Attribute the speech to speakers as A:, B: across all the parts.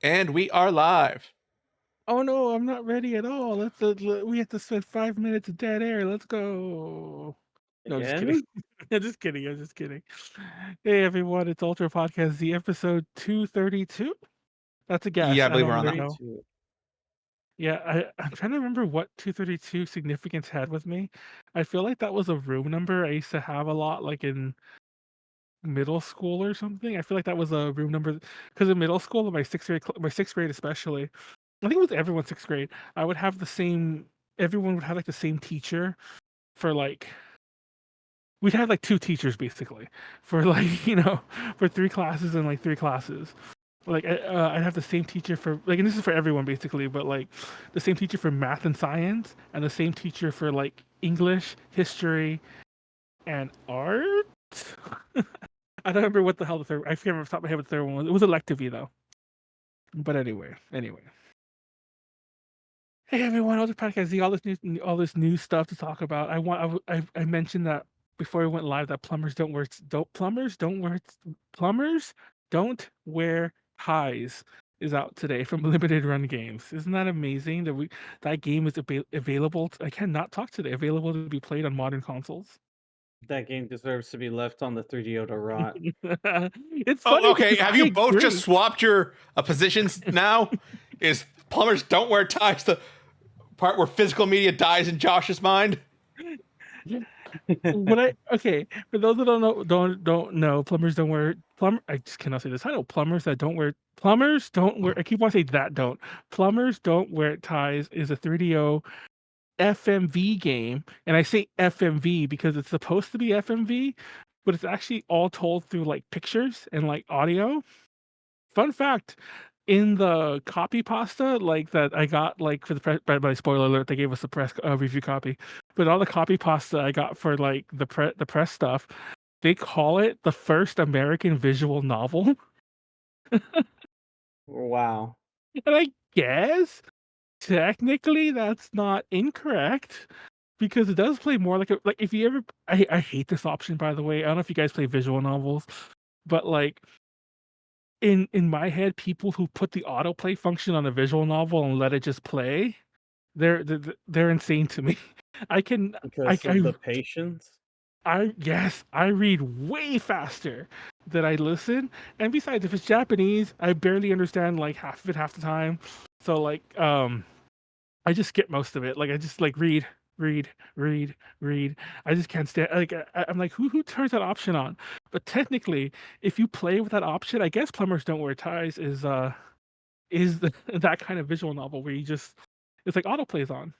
A: And we are live.
B: Oh no, I'm not ready at all. We have to spend 5 minutes of dead air. Let's go. No, just kidding.
C: Again?
B: I'm just kidding. I'm just kidding. Hey everyone, it's Ultra Podcast, the episode 232. That's a
A: Yeah,
B: guess.
A: I
B: I
A: believe we're
B: don't
A: on
B: really
A: that.
B: know.
C: 32.
B: Yeah, I'm trying to remember what 232 significance had with me. I feel like that was a room number I used to have a lot, like in middle school or something. I feel like that was a room number because in middle school, in my sixth grade especially. I think it was everyone's sixth grade. I would have the same. Everyone would have like the same teacher for like. We'd have like two teachers basically for like for three classes and like three classes. Like I'd have the same teacher for like, and this is for everyone basically, but like the same teacher for math and science, and the same teacher for like English, history, and art. I don't remember what the hell the third. I can't remember off the top of my head what the third one was. It was elective though. But anyway. Hey everyone, other podcast. See all this new stuff to talk about. I mentioned that before we went live that plumbers don't wear ties is out today from Limited Run Games. Isn't that amazing that that game is available? I cannot talk today. Available to be played on modern consoles.
C: That game deserves to be left on the 3DO to rot.
B: It's
A: Oh,
B: funny
A: okay.
B: because
A: Have
B: I
A: you both just
B: agree.
A: swapped your positions now? Is plumbers don't wear ties the part where physical media dies in Josh's mind?
B: What I okay for those that don't know, plumbers don't wear plumber. I just cannot say this title. Plumbers don't wear. I keep wanting to say that don't. Plumbers don't wear ties is a 3DO FMV game, and I say FMV because it's supposed to be FMV, but it's actually all told through like pictures and like audio. Fun fact, in the copy pasta, like, that I got, like, for the by spoiler alert, they gave us a press review copy, but all the copy pasta I got for, like, the press stuff, they call it the first American visual novel,
C: Wow.
B: and I guess, technically, that's not incorrect, because it does play more like, if you ever I hate this option, by the way, I don't know if you guys play visual novels, but, like, in my head, people who put the autoplay function on a visual novel and let it just play, they're insane to me. I can
C: Because of the patience?
B: yes, I read way faster than I listen, and besides, if it's Japanese, I barely understand, like, half of it half the time. So, like, I just skip most of it. Like, I just, like, read, read, read. I just can't stand like, I'm like, "Who turns that option on?" But technically, if you play with that option, I guess Plumbers Don't Wear Ties is the that kind of visual novel where you just it's like autoplays on.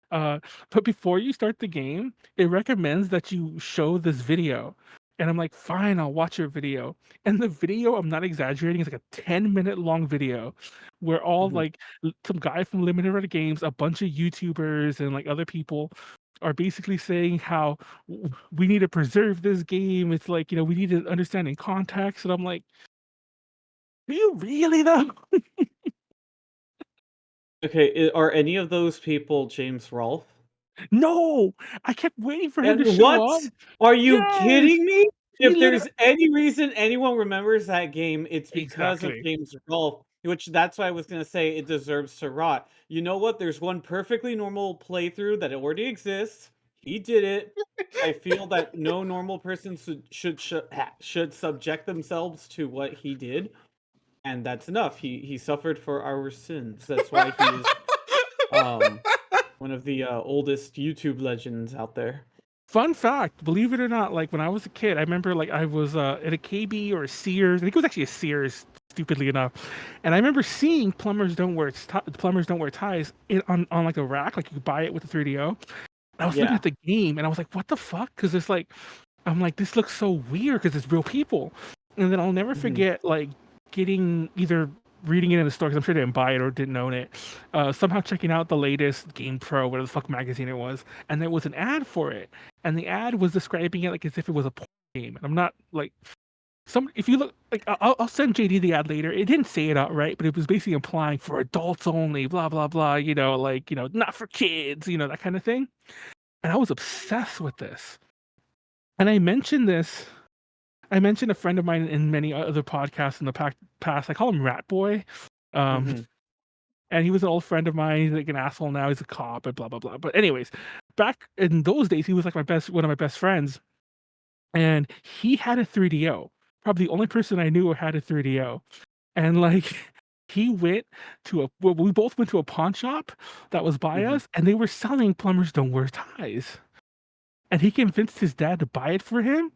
B: Uh, but before you start the game, it recommends that you show this video. And I'm like, fine, I'll watch your video. And the video, I'm not exaggerating, is like a 10-minute long video where all
C: Mhm.
B: like some guy from Limited Run Games, a bunch of YouTubers and like other people are basically saying how we need to preserve this game. It's like, we need to understand in context. And I'm like, do you really though?
C: Okay, are any of those people James Rolfe?
B: No, I kept waiting for him
C: And
B: to show
C: what?
B: up.
C: Are you
B: Yes,
C: kidding me?
B: he
C: If
B: literally
C: there's any reason anyone remembers that game, it's because of
B: exactly.
C: James Rolfe, which that's why I was gonna say it deserves to rot. You know what? There's one perfectly normal playthrough that already exists. He did it. I feel that no normal person should subject themselves to what he did, and that's enough. He suffered for our sins. That's why he is um one of the oldest YouTube legends out there.
B: Fun fact, believe it or not, like when I was a kid, I remember like I was at a KB or a Sears. I think it was actually a Sears, stupidly enough. And I remember seeing Plumbers Don't Wear Ties on like a rack, like you could buy it with the 3DO. I was looking
C: Yeah.
B: at the game and I was like, what the fuck? Because it's like I'm like, this looks so weird because it's real people. And then I'll never
C: Mhm.
B: forget like getting either reading it in the store because I'm sure I didn't buy it or didn't own it. Somehow checking out the latest Game Pro, whatever the fuck magazine it was, and there was an ad for it, and the ad was describing it like as if it was a porn game. And I'm not like some. If you look, like I'll send JD the ad later. It didn't say it outright, but it was basically implying for adults only, blah blah blah. Like not for kids, that kind of thing. And I was obsessed with this. And I mentioned a friend of mine in many other podcasts in the past. I call him Rat Boy. Um,
C: Mhm.
B: and he was an old friend of mine. He's like an asshole now. He's a cop and blah blah blah. But anyways, back in those days, he was like one of my best friends, and he had a 3DO. Probably the only person I knew who had a 3DO, and like he went to a. Well, we both went to a pawn shop that was by
C: Mhm.
B: us, and they were selling Plumbers Don't Wear Ties, and he convinced his dad to buy it for him.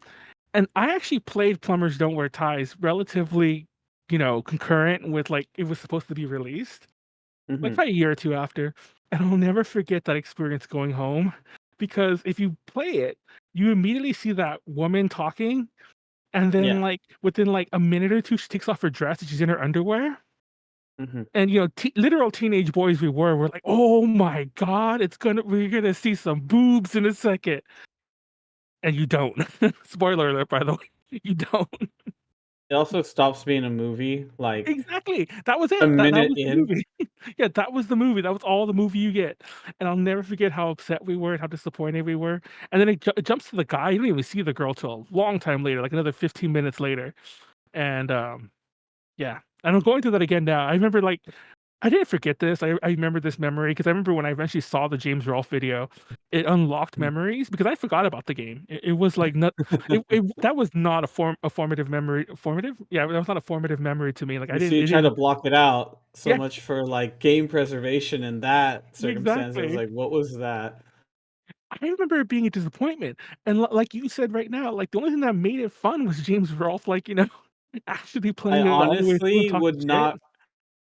B: And I actually played Plumbers Don't Wear Ties relatively, concurrent with like it was supposed to be released like
C: Mhm.
B: about a year or two after, and I'll never forget that experience going home because if you play it, you immediately see that woman talking, and then
C: Yeah.
B: like within like a minute or two, she takes off her dress and she's in her underwear.
C: Mhm.
B: And literal teenage boys we were like, oh my god, we're gonna see some boobs in a second, and you don't. Spoiler alert, by the way, you don't.
C: It also stops being a movie, like,
B: Exactly. That was
C: a
B: it. That
C: minute
B: was the
C: in.
B: movie. Yeah, that was the movie. That was all the movie you get. And I'll never forget how upset we were and how disappointed we were. And then it jumps to the guy. You don't even see the girl till a long time later, like another 15 minutes later. And yeah. And I'm going through that again now. I remember like I didn't forget this. I remember this memory because I remember when I eventually saw the James Rolfe video, it unlocked
C: Mm.
B: memories because I forgot about the game. It was like not that was not a formative memory. Formative? Yeah, that was not a formative memory to me. Like I
C: So
B: didn't
C: you
B: it
C: try to
B: didn't
C: block it out. So
B: yeah,
C: much for, like, game preservation in that circumstance. I was
B: exactly.
C: like, "What was that?"
B: I remember it being a disappointment. And like you said right now, like the only thing that made it fun was James Rolfe, like, actually
C: I
B: playing it all the way through and
C: honestly
B: talking
C: would
B: shit.
C: not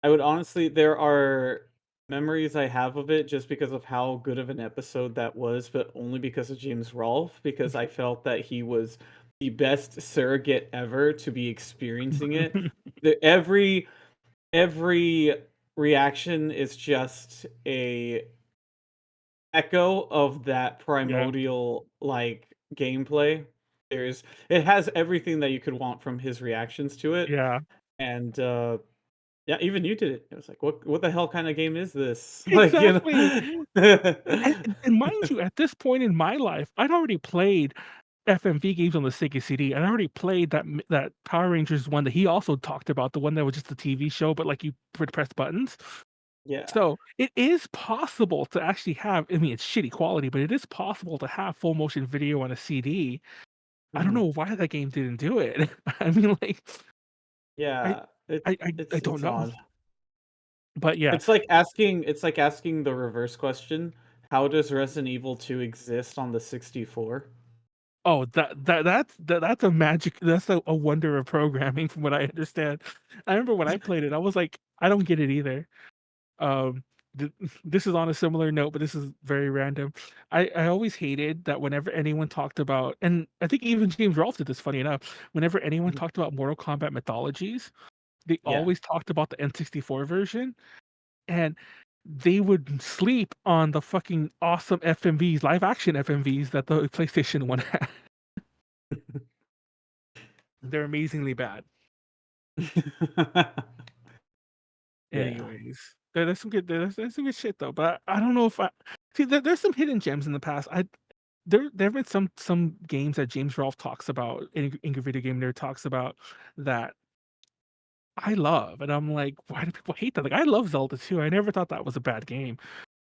C: I would honestly there are memories I have of it just because of how good of an episode that was, but only because of James Rolfe, because I felt that he was the best surrogate ever to be experiencing it. Every reaction is just a echo of that
B: Yeah,
C: primordial, like, gameplay. It has everything that you could want from his reactions to it,
B: yeah.
C: and, yeah, even you did it. It was like, "What the hell kinda game is this?" Like,
B: Exactly. And,
C: know?
B: and mind you, at this point in my life, I'd already played FMV games on the Sega CD. And I already played that Power Rangers one that he also talked about, the one that was just a TV show, but like you would press buttons.
C: Yeah.
B: So it is possible to actually have. I mean, it's shitty quality, but it is possible to have full motion video on a CD. I don't
C: Mhm.
B: know why that game didn't do it. I mean, like, I,
C: Yeah.
B: I don't
C: It's
B: know,
C: odd.
B: but yeah.
C: It's like asking the reverse question, how does Resident Evil 2 exist on the 64?
B: Oh, that's a magic. That's a wonder of programming, from what I understand. I remember when I played it, I was like, I don't get it either. Um, th- this is on a similar note, but this is very random. I always hated that whenever anyone talked about, and I think even James Rolfe did this. Funny enough, whenever anyone
C: Mhm.
B: talked about Mortal Kombat mythologies, they
C: Yeah.
B: always talked about the N64 version, and they would sleep on the fucking awesome FMVs, live action FMVs that the PlayStation One had. They're amazingly bad.
C: Yeah.
B: Anyways, there's some good shit though, but I don't know if I see there's some hidden gems in the past. There have been some games that James Rolfe talks about in Video Game Nerd talks about that I love, and I'm like, why do people hate that? Like I love Zelda 2. I never thought that was a bad game.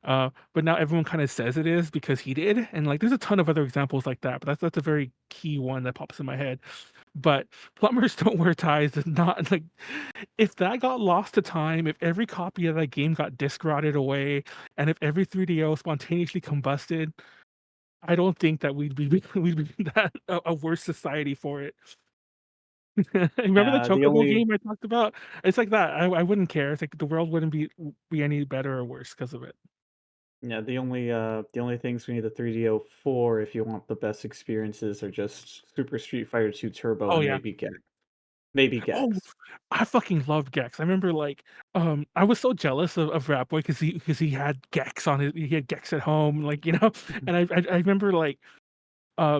B: But now everyone kind of says it is because he did, and like there's a ton of other examples like that, but that's a very key one that pops in my head. But Plumbers Don't Wear Ties is not like if that got lost to time, if every copy of that game got disc rotted away, and if every 3DO spontaneously combusted, I don't think that we'd be that a worse society for it. Remember the
C: Yeah, the
B: Chocobo
C: only
B: game I talked about? It's like that. I wouldn't care. It's like the world wouldn't be any better or worse because of it.
C: yeah, the only things we need the 3DO for if you want the best experiences are just Super Street Fighter 2 Turbo
B: Oh
C: and
B: yeah.
C: maybe Gex. Maybe
B: Oh,
C: Gex.
B: I fucking loved Gex. I remember like I was so jealous of Rat Boy because he had Gex on his he had Gex at home, like, and I remember like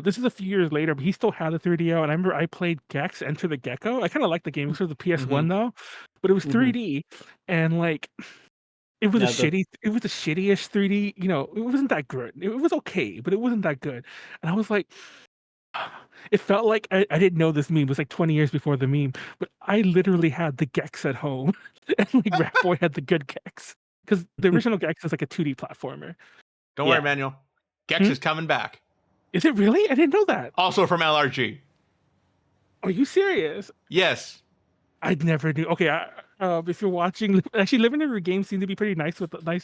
B: this is a few years later, but he still had a 3DO, and I remember I played Gex Enter the Gecko. I kind of liked the game. It was for the PS1
C: Mhm.
B: though, but it was
C: Mhm.
B: 3D, and like
C: Yeah, the
B: it was a shitty-ish 3D. It wasn't that good. It was okay, but it wasn't that good. And I was like, It felt like I didn't know this meme. It was like 20 years before the meme, but I literally had the Gex at home, and like Rat Boy had the good Gex because the original Gex is like a 2D platformer.
A: Don't worry,
C: Yeah.
A: Manuel. Gex
B: Hmm?
A: is coming back.
B: Is it really? I didn't know that.
A: Also from LRG.
B: Are you serious?
A: Yes.
B: I never knew. Okay, if you're watching, actually, Living in Your Games seem to be pretty nice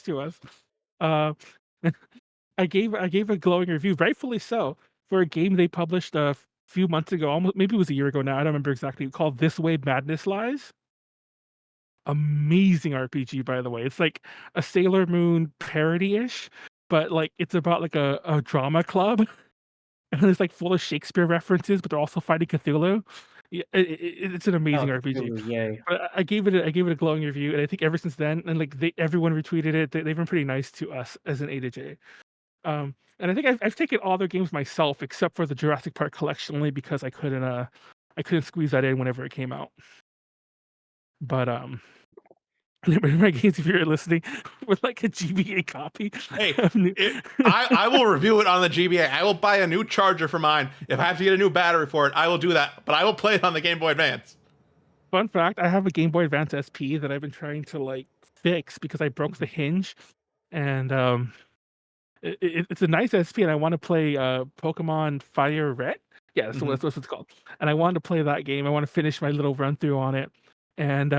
B: to us. Uh, I gave a glowing review, rightfully so, for a game they published a few months ago, almost maybe it was a year ago now. I don't remember exactly. Called This Way Madness Lies. Amazing RPG, by the way. It's like a Sailor Moon parody-ish, but like it's about like a drama club, and it's like full of Shakespeare references, but they're also fighting Cthulhu. Yeah, it's an amazing
C: Oh,
B: RPG.
C: yay.
B: But I gave it a glowing review, and I think ever since then, and like everyone retweeted it. They've been pretty nice to us as an A to J. And I think I've taken all their games myself, except for the Jurassic Park collection, only because I couldn't squeeze that in whenever it came out. But Remember games if you're listening with like a GBA copy.
A: Hey, I will review it on the GBA. I will buy a new charger for mine. If I have to get a new battery for it, I will do that. But I will play it on the Game Boy Advance.
B: Fun fact: I have a Game Boy Advance SP that I've been trying to like fix because I broke the hinge, and it's a nice SP, and I want to play Pokemon Fire Red. Yeah, that's what it's called. And I wanted to play that game. I want to finish my little run through on it, and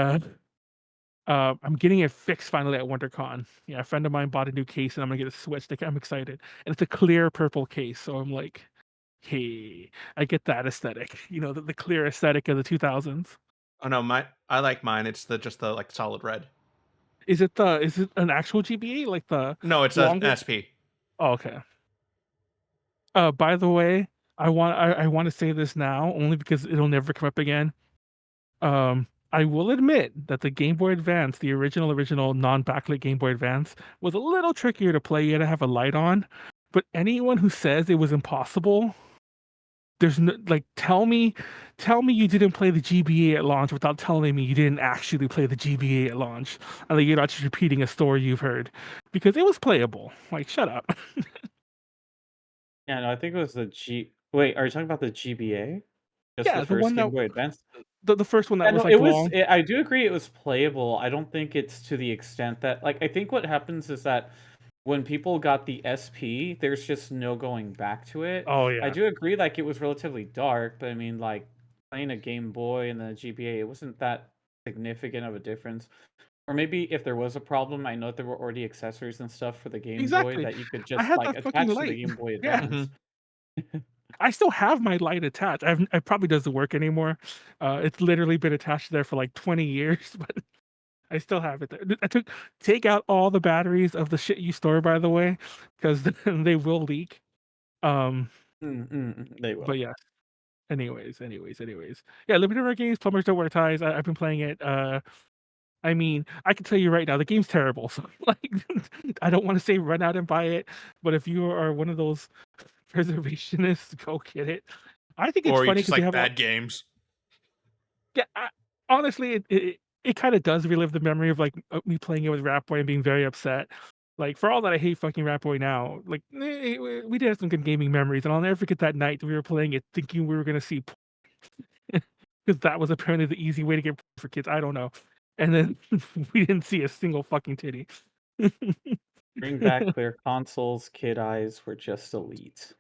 B: I'm getting it fixed finally at WonderCon. Yeah, a friend of mine bought a new case, and I'm gonna get it switched. Like, I'm excited, and it's a clear purple case, so I'm like, hey, I get that aesthetic. You know, the clear aesthetic of the 2000s.
A: Oh no, I like mine. It's just the like solid red.
B: Is it an actual GBA like the
A: No, it's an
B: longer?
A: SP.
B: Oh, okay. By the way, I want to say this now only because it'll never come up again. I will admit that the Game Boy Advance, the original non-backlit Game Boy Advance, was a little trickier to play. You had to have a light on. But anyone who says it was impossible, there's no, like, tell me you didn't play the GBA at launch without telling me you didn't actually play the GBA at launch. And like, you're not just repeating a story you've heard, because it was playable. Like, shut up.
C: Yeah, no, I think it was the Wait, are you talking about the GBA? Just
B: Yeah,
C: the
B: the
C: first
B: one
C: Game
B: that
C: Boy Advance?
B: the first one
C: Yeah,
B: that was
C: no,
B: like long.
C: I do agree it was playable. I don't think it's to the extent that, like, I think what happens is that when people got the SP, there's just no going back to it.
B: Oh
C: I
B: yeah,
C: do agree, like, it was relatively dark, but I mean, like, playing a Game Boy and then a GBA, it wasn't that significant of a difference. Or maybe if there was a problem, I know that there were already accessories and stuff for the Game Boy
B: exactly.
C: that you could
B: I
C: just,
B: had
C: like,
B: that fucking
C: attach to the
B: light.
C: Game Boy
B: Yeah.
C: Advance.
B: I still have my light attached. It probably doesn't work anymore. It's literally been attached there for like 20 years, but I still have it there. Take out all the batteries of the shit you store, by the way, because they will leak.
C: They will.
B: But yeah. Anyways. Yeah, limited rare games, Plumbers Don't Wear Ties. I've been playing it. I mean, I can tell you right now, the game's terrible. So like, I don't want to say run out and buy it, but if you are one of those preservationists, go get it. I think it's
A: Or you
B: funny
A: just
B: because they
A: like
B: have
A: bad games.
B: yeah. Honestly, it kind of does relive the memory of like me playing it with Rat Boy and being very upset. Like, for all that I hate fucking Rat Boy now, like we did have some good gaming memories, and I'll never forget that night that we were playing it, thinking we were gonna see, because that was apparently the easy way to get for kids. I don't know, and then we didn't see a single fucking titty.
C: Bring back clear consoles, kid eyes were just elite.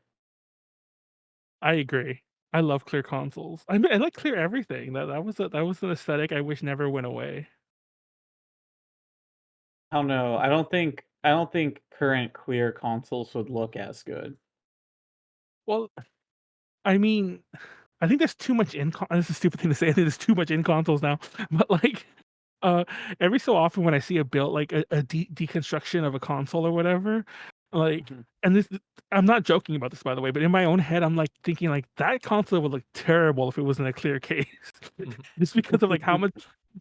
B: I agree. I love clear consoles. I mean, I like clear everything. That was an aesthetic I wish never went away.
C: I don't know. I don't think current clear consoles would look as good.
B: Well, I mean, I think there's too much this is a stupid thing to say. I think there's too much in consoles now. But like, uh, every so often when I see a build like a deconstruction of a console or whatever, like,
C: Mhm.
B: and I'm not joking about this, by the way, but in my own head, I'm like thinking like that console would look terrible if it was in a clear case, just because of like how much,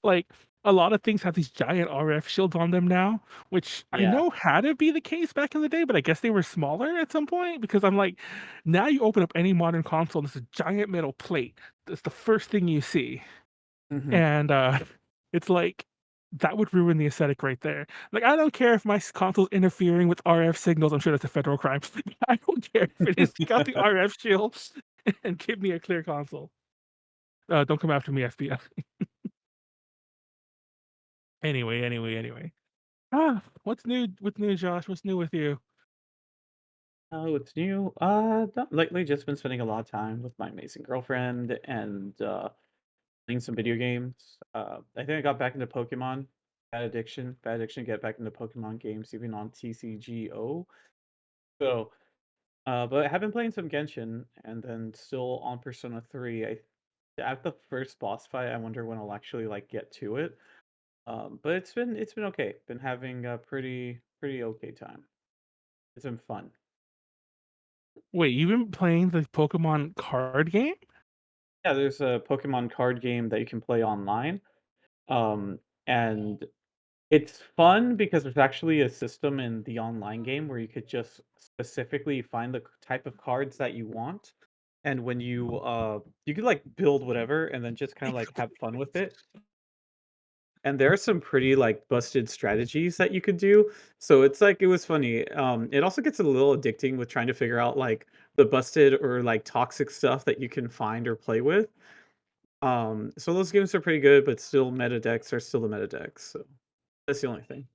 B: like, a lot of things have these giant RF shields on them now, which I
C: Yeah.
B: know had to be the case back in the day, but I guess they were smaller at some point, because I'm like, now you open up any modern console, and it's a giant metal plate. That's the first thing you see.
C: Mhm.
B: And it's like that would ruin the aesthetic right there. Like, I don't care if my console's interfering with RF signals. I'm sure that's a federal crime. I don't care if it is got the RF shield. and give me a clear console. Don't come after me, FBI. Anyway. What's new? What's new, Josh? What's new with you?
C: Oh, it's new. Lately, just been spending a lot of time with my amazing girlfriend and playing some video games. I think I got back into Pokemon. Bad addiction. Get back into Pokemon games, even on TCGO. So, but I have been playing some Genshin, and then still on Persona 3. At the first boss fight, I wonder when I'll actually like get to it. But it's been okay. Been having a pretty okay time. It's been fun.
B: Wait, you've been playing the Pokemon card game?
C: Yeah, there's a Pokemon card game that you can play online. Um, and it's fun because there's actually a system in the online game where you could just specifically find the type of cards that you want. And when you could like build whatever and then just kind of like have fun with it. And there are some pretty like busted strategies that you could do. So it's like it was funny. It also gets a little addicting with trying to figure out like the busted or like toxic stuff that you can find or play with. So those games are pretty good, but still meta decks are still the meta decks. So that's the only thing.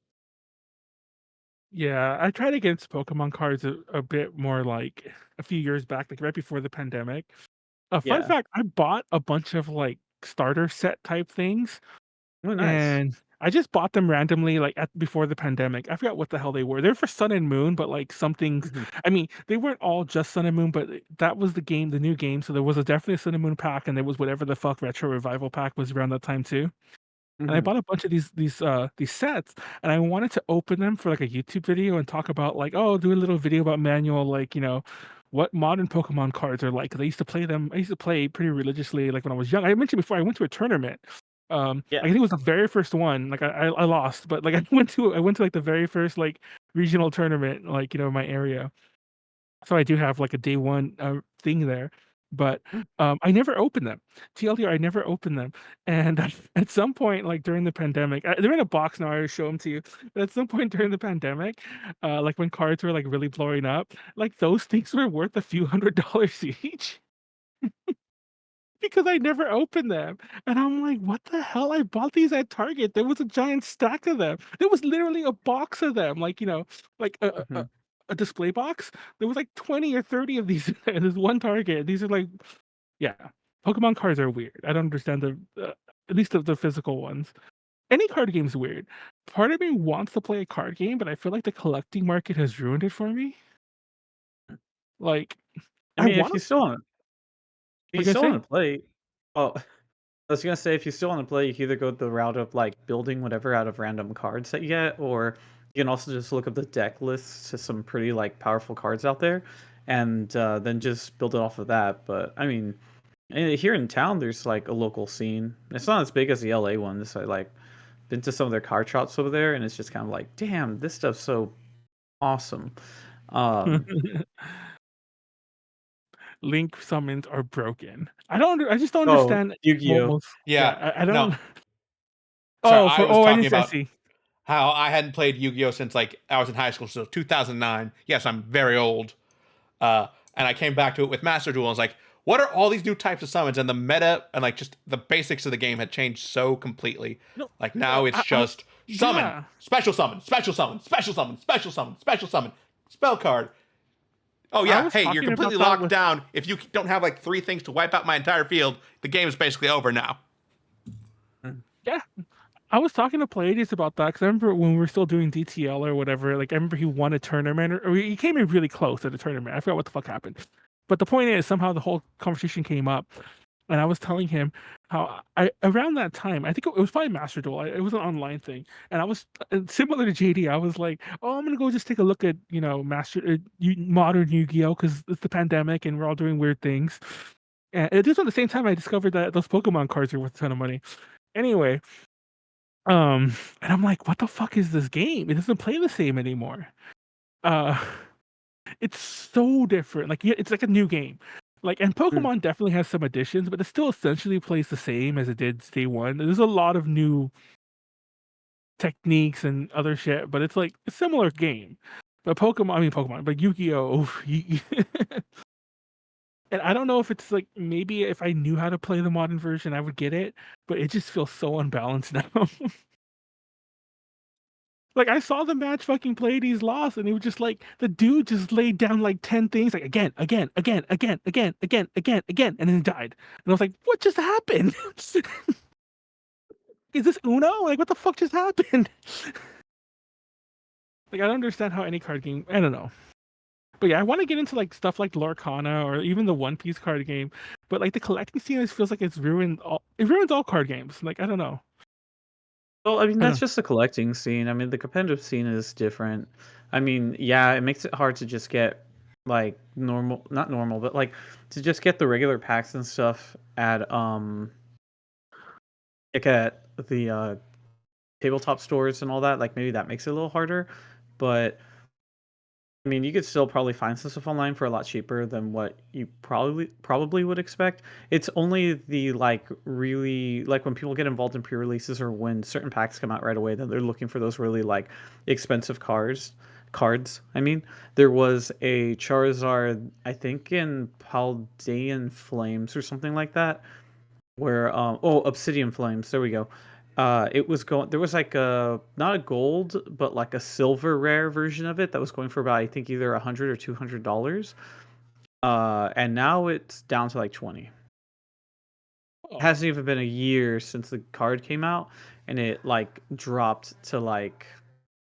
B: Yeah, I tried against Pokemon cards a bit more like a few years back, like right before the pandemic. A fun
C: Yeah.
B: fact, I bought a bunch of like starter set type things
C: Oh, nice.
B: and I just bought them randomly like at before the pandemic. I forgot what the hell they were. They're for Sun and Moon, but like some things
C: Mhm,
B: I mean, they weren't all just Sun and Moon, but that was the game, the new game. So there was definitely a Sun and Moon pack and there was whatever the fuck Retro Revival pack was around that time too. And I
C: mhm.
B: bought a bunch of these sets, and I wanted to open them for like a YouTube video and talk about like, oh, do a little video about Manuel, like what modern Pokemon cards are like. 'Cause I used to play them. I used to play pretty religiously, like when I was young. I mentioned before I went to a tournament. I
C: Yeah.
B: think it was the very first one. Like I lost, but like I went to like the very first like regional tournament, like in my area. So I do have like a day one thing there, but
C: Mm,
B: I never opened them. TLDR, I never opened them. And at some point, like during the pandemic, they're in a box now. I already show them to you. But at some point during the pandemic, like when cards were like really blowing up, like those things were worth a few $100s each because I never opened them. And I'm like, what the hell? I bought these at Target. There was a giant stack of them. There was literally a box of them, like, like
C: mhm.
B: a display box. There was like 20 or 30 of these. And there's one Target. These are like, yeah, Pokemon cards are weird. I don't understand at least the physical ones. Any card game's weird. Part of me wants to play a card game, but I feel like the collecting market has ruined it for me. Like,
C: I
B: I
C: mean,
B: want to,
C: if
B: what
C: you
B: can I
C: still
B: say?
C: want to play, oh, I was gonna say if you still want to play, you can either go the route of like building whatever out of random cards that you get, or you can also just look up the deck lists to some pretty like powerful cards out there, and then just build it off of that. But I mean, here in town, there's like a local scene. It's not as big as the LA one. So I like been to some of their card shops over there, and it's just kind of like, damn, this stuff's so awesome. Um,
B: Link summons are broken. I just don't
C: oh,
B: understand
C: Yu-Gi-Oh.
B: most.
A: Yeah.
B: Yeah, I
A: No.
B: don't.
A: Sorry,
B: Oh,
A: I
B: for
A: was
B: I
A: talking
B: didn't
A: about
B: see.
A: how I hadn't played Yu-Gi-Oh since like I was in high school, so 2009. Yes, I'm very old. And I came back to it with Master Duel. And I was like, what are all these new types of summons? And the meta and like just the basics of the game had changed so completely.
B: No,
A: Like now it's
B: I
A: just summon,
B: yeah.
A: special summon, special summon, special summon, special summon, special summon, spell card. Oh
B: I
A: yeah,
B: was
A: hey, you're
B: talking
A: completely
B: about that
A: locked
B: with
A: down. If you don't have like three things to wipe out my entire field, the game is basically over now.
C: Mm,
B: yeah. I was talking to Palladius about that because I remember when we were still doing DTL or whatever. Like I remember he won a tournament or he came in really close at a tournament. I forgot what the fuck happened. But the point is, somehow the whole conversation came up, and I was telling him how I around that time, I think it was probably Master Duel. It was an online thing, and I was similar to JD. I was like, "Oh, I'm gonna go just take a look at modern Yu-Gi-Oh because it's the pandemic and we're all doing weird things." And it just at the same time I discovered that those Pokemon cards are worth a ton of money. Anyway, and I'm like, "What the fuck is this game? It doesn't play the same anymore." Uh, it's so different. Like, yeah, it's like a new game. Like, and
C: mm.
B: Pokemon definitely has some additions, but it still essentially plays the same as it did day one. There's a lot of new techniques and other shit, but it's like a similar game. But Pokemon, but Yu-Gi-Oh, And I don't know if it's like maybe if I knew how to play the modern version, I would get it, but it just feels so unbalanced now. Like I saw the match fucking Pleiades lost, and it was just like the dude just laid down like 10 things, like again, and then died. And I was like, what just happened? Is this Uno? Like what the fuck just happened? Like I don't understand how any card game. I don't know. But yeah, I want to get into like stuff like Lorcana or even the One Piece card game. But like the collecting scene, it feels like it's ruined all. It ruins all card games. Like I don't know.
D: Well, I mean,
B: I
D: that's
B: don't.
D: just the collecting scene. I mean, the competitive scene is different. I mean, yeah, it makes it hard to just get like normal, not normal, but like to just get the regular packs and stuff at like at the tabletop stores and all that. Like maybe that makes it a little harder, but I mean, you could still probably find some stuff online for a lot cheaper than what you probably would expect. It's only the like really like when people get involved in pre-releases or when certain packs come out right away, then they're looking for those really like expensive cards. I mean, there was a Charizard, I think in Paldean Flames or something like that, where Obsidian Flames. There we go. It was going. There was like a not a gold, but like a silver rare version of it that was going for about I think either $100 or $200. And now it's down to like 20.
B: Oh.
D: It hasn't even been a year since the card came out, and it like dropped to like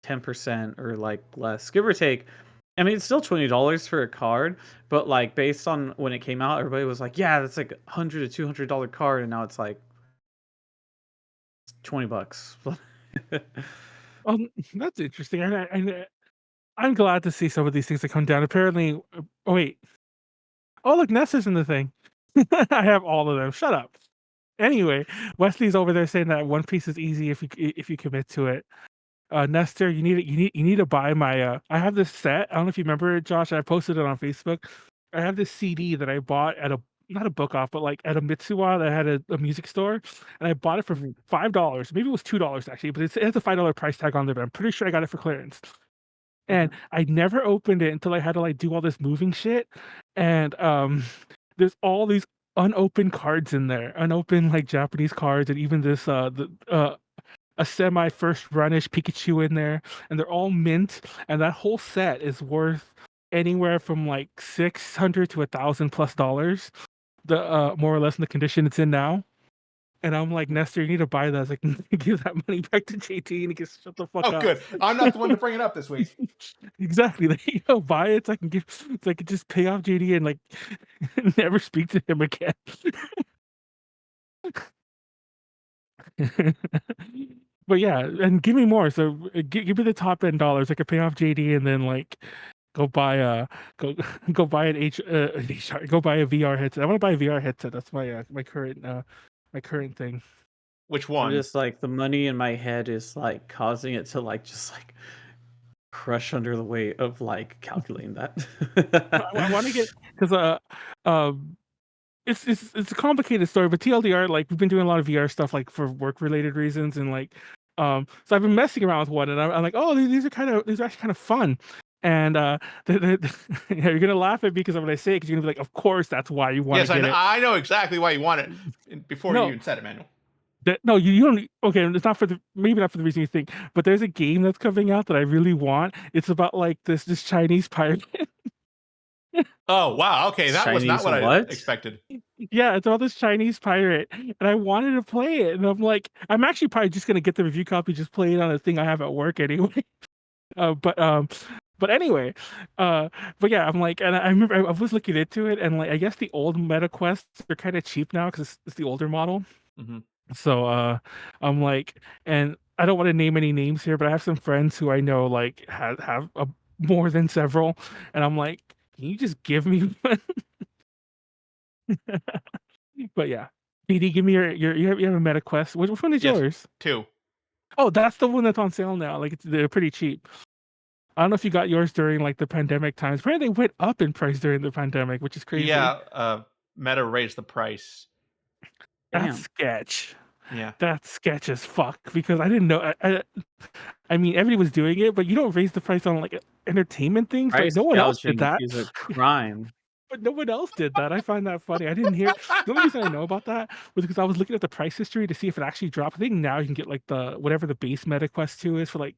D: 10% or like less, give or take. I mean, it's still $20 for a card, but like based on when it came out, everybody was like, "Yeah, that's like $100 to $200 card," and now it's like $20.
B: That's interesting. I'm glad to see some of these things that come down. Apparently, oh wait. Oh look, Ness is in the thing. I have all of them. Shut up. Anyway, Wesley's over there saying that One Piece is easy if you commit to it. Nestor, you need to buy my. I have this set. I don't know if you remember it, Josh. I posted it on Facebook. I have this CD that I bought at a not a book off, but like at a Mitsuwa that had a music store, and I bought it for $5. Maybe it was $2 actually, but it has a $5 price tag on there. But I'm pretty sure I got it for clearance. And I never opened it until I had to like do all this moving shit. And there's all these unopened cards in there, unopened like Japanese cards, and even this a semi first runish Pikachu in there, and they're all mint, and that whole set is worth anywhere from like $600 to $1,000+. The more or less in the condition it's in now. And I'm like, Nestor, you need to buy that. I can give that money back to JT and he can shut the fuck up.
A: Oh, good. I'm not the one to bring it up this week.
B: Exactly. Like, you know, buy it so I can give, so I can just pay off JD and like never speak to him again. But yeah, and give me more. So give me the top $10. I could pay off JD and then like go buy go buy an go buy a VR headset. I want to buy a VR headset. That's my my current thing.
A: Which
D: I'm
A: one?
D: just like the money in my head is like causing it to like just like crush under the weight of like calculating that.
B: I want to get because it's a complicated story, but TLDR, like we've been doing a lot of VR stuff like for work related reasons, and like so I've been messing around with one, and I'm like, oh, these are actually kind of fun. And you're gonna laugh at me because when I say it, because you're gonna be like, of course, that's why you want
A: Yes,
B: to get it.
A: I know exactly why you want it before
B: No.
A: you even said it, Manuel.
B: No, you don't. Okay, it's not for the maybe not for the reason you think, but there's a game that's coming out that I really want. It's about like this Chinese pirate.
A: Oh wow, okay, that was not
D: Chinese
A: what I
D: what?
A: expected.
B: Yeah, it's about this Chinese pirate, and I wanted to play it, and I'm like, I'm actually probably just gonna get the review copy, just play it on a thing I have at work anyway. But anyway, but yeah, I'm like, and I remember I was looking into it, and like, I guess the old meta quests are kind of cheap now because it's the older model.
A: Mm-hmm.
B: So I'm like, and I don't want to name any names here, but I have some friends who I know like have more than several, and I'm like, can you just give me one? But yeah, BD, give me you have a meta quest. Which one is
A: Yes.
B: yours?
A: 2.
B: Oh, that's the one that's on sale now. Like they're pretty cheap. I don't know if you got yours during like the pandemic times. Apparently, they went up in price during the pandemic, which is crazy.
A: Yeah, Meta raised the price.
B: That's
D: Damn.
B: sketch.
A: Yeah.
B: That's sketch as fuck because I didn't know. I mean, everybody was doing it, but you don't raise the price on like entertainment things.
D: Price
B: Like no one else
D: gouging
B: did that.
D: is a crime.
B: but no one else did that. I find that funny. I didn't hear. The only reason I know about that was because I was looking at the price history to see if it actually dropped. I think now you can get like the whatever the base Meta Quest 2 is for like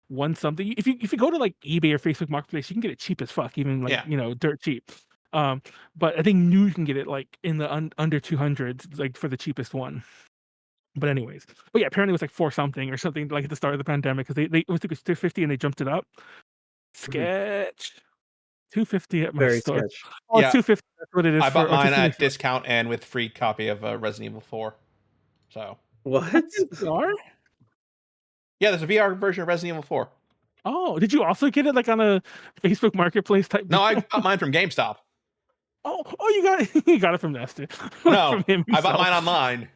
B: one something. If you go to like eBay or Facebook Marketplace, you can get it cheap as fuck, even like
A: Yeah.
B: dirt cheap. But I think new you can get it like in the under 200s, like for the cheapest one. But anyways, but yeah, apparently it was like 4 something or something like at the start of the pandemic because it was 250 and they jumped it up. Sketch. 250 at my
D: Very
B: store.
D: sketch.
B: Oh,
A: Yeah.
B: 250. That's what it is
A: I
B: for.
A: bought mine at
B: 250.
A: discount and with free copy of Resident Evil 4. So
D: What?
B: VR?
A: yeah, there's a VR version of Resident Evil 4.
B: Oh, did you also get it like on a Facebook Marketplace type?
A: No, I
B: deal?
A: got mine from GameStop.
B: Oh, you got it. You got it from Nestor.
A: No,
B: from him
A: I bought
B: himself.
A: mine online.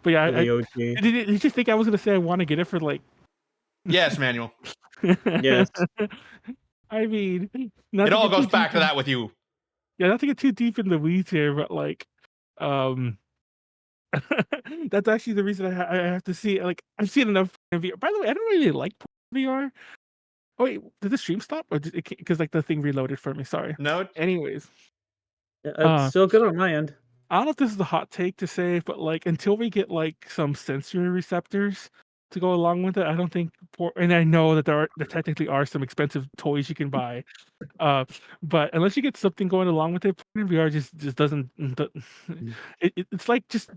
B: But yeah,
D: The OG.
B: did you think I was gonna say I want to get it for like?
A: Yes, Manuel.
D: Yes.
B: I mean,
A: It all goes back to that with you.
B: Yeah, not to get too deep in the weeds here, but like, that's actually the reason I have to see. Like, I've seen enough VR. By the way, I don't really like VR. Oh wait, did the stream stop or because like the thing reloaded for me? Sorry.
A: No,
B: Anyways,
D: It's still good on my end.
B: I don't know if this is a hot take to say, but like until we get like some sensory receptors to go along with it, I don't think. And I know that there technically are some expensive toys you can buy, but unless you get something going along with it, VR just doesn't. It's like just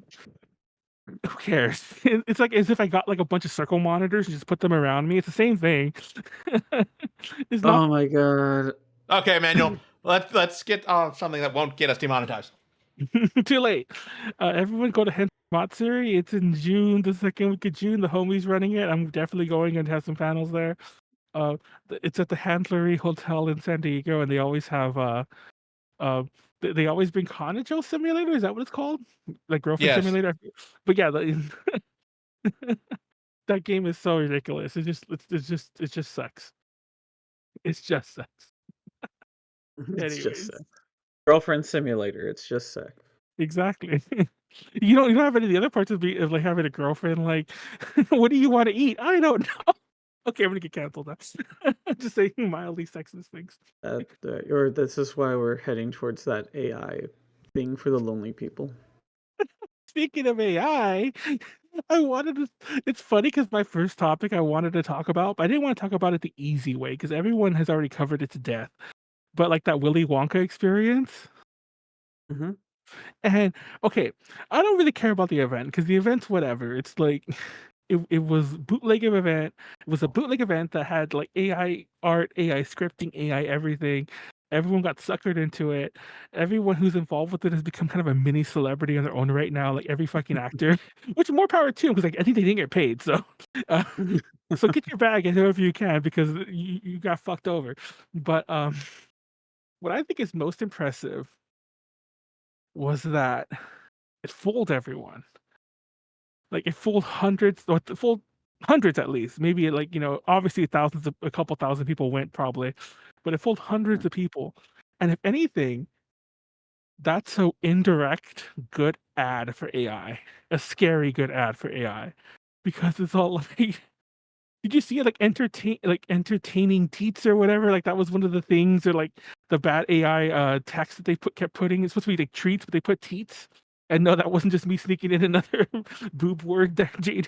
B: who cares? It's like as if I got like a bunch of circle monitors and just put them around me. It's the same thing. It's not
D: Oh my god.
A: okay, Manuel. Let's get something that won't get us demonetized.
B: too late. Everyone go to Hentai Matsuri. It's in June, the second week of June. The homie's running it. I'm definitely going and have some panels there. It's at the Handlery Hotel in San Diego, and they always have they always bring Kanajo Simulator. Is that what it's called? Like girlfriend
A: Yes.
B: simulator. But yeah, that game is so ridiculous. It just sucks. It's just sucks.
D: It's just
B: Anyways.
D: sex. Girlfriend simulator. It's just sex.
B: Exactly. You don't have any of the other parts of like having a girlfriend. Like, what do you want to eat? I don't know. Okay, I'm gonna get canceled now. Just saying mildly sexist things.
D: Or this is why we're heading towards that AI thing for the lonely people.
B: Speaking of AI, I wanted to. It's funny because my first topic I wanted to talk about, but I didn't want to talk about it the easy way because everyone has already covered it to death. But like that Willy Wonka experience.
D: Mm-hmm.
B: And okay, I don't really care about the event because the event's whatever. It's like it was bootleg event. It was a bootleg event that had like AI art, AI scripting, AI everything. Everyone got suckered into it. Everyone who's involved with it has become kind of a mini celebrity on their own right now. Like every fucking actor, which more power to them because like I think they didn't get paid. So, so get your bag and however you can because you got fucked over. But what I think is most impressive was that it fooled everyone. Like it fooled hundreds, or it fooled hundreds at least. Maybe like obviously thousands, a couple thousand people went probably, but it fooled hundreds of people. And if anything, that's an indirect good ad for AI, a scary good ad for AI, because it's all like. Did you see it like entertaining teats or whatever? Like that was one of the things, or like the bad AI text that they kept putting. It's supposed to be like treats, but they put teats. And no, that wasn't just me sneaking in another boob word there, JD.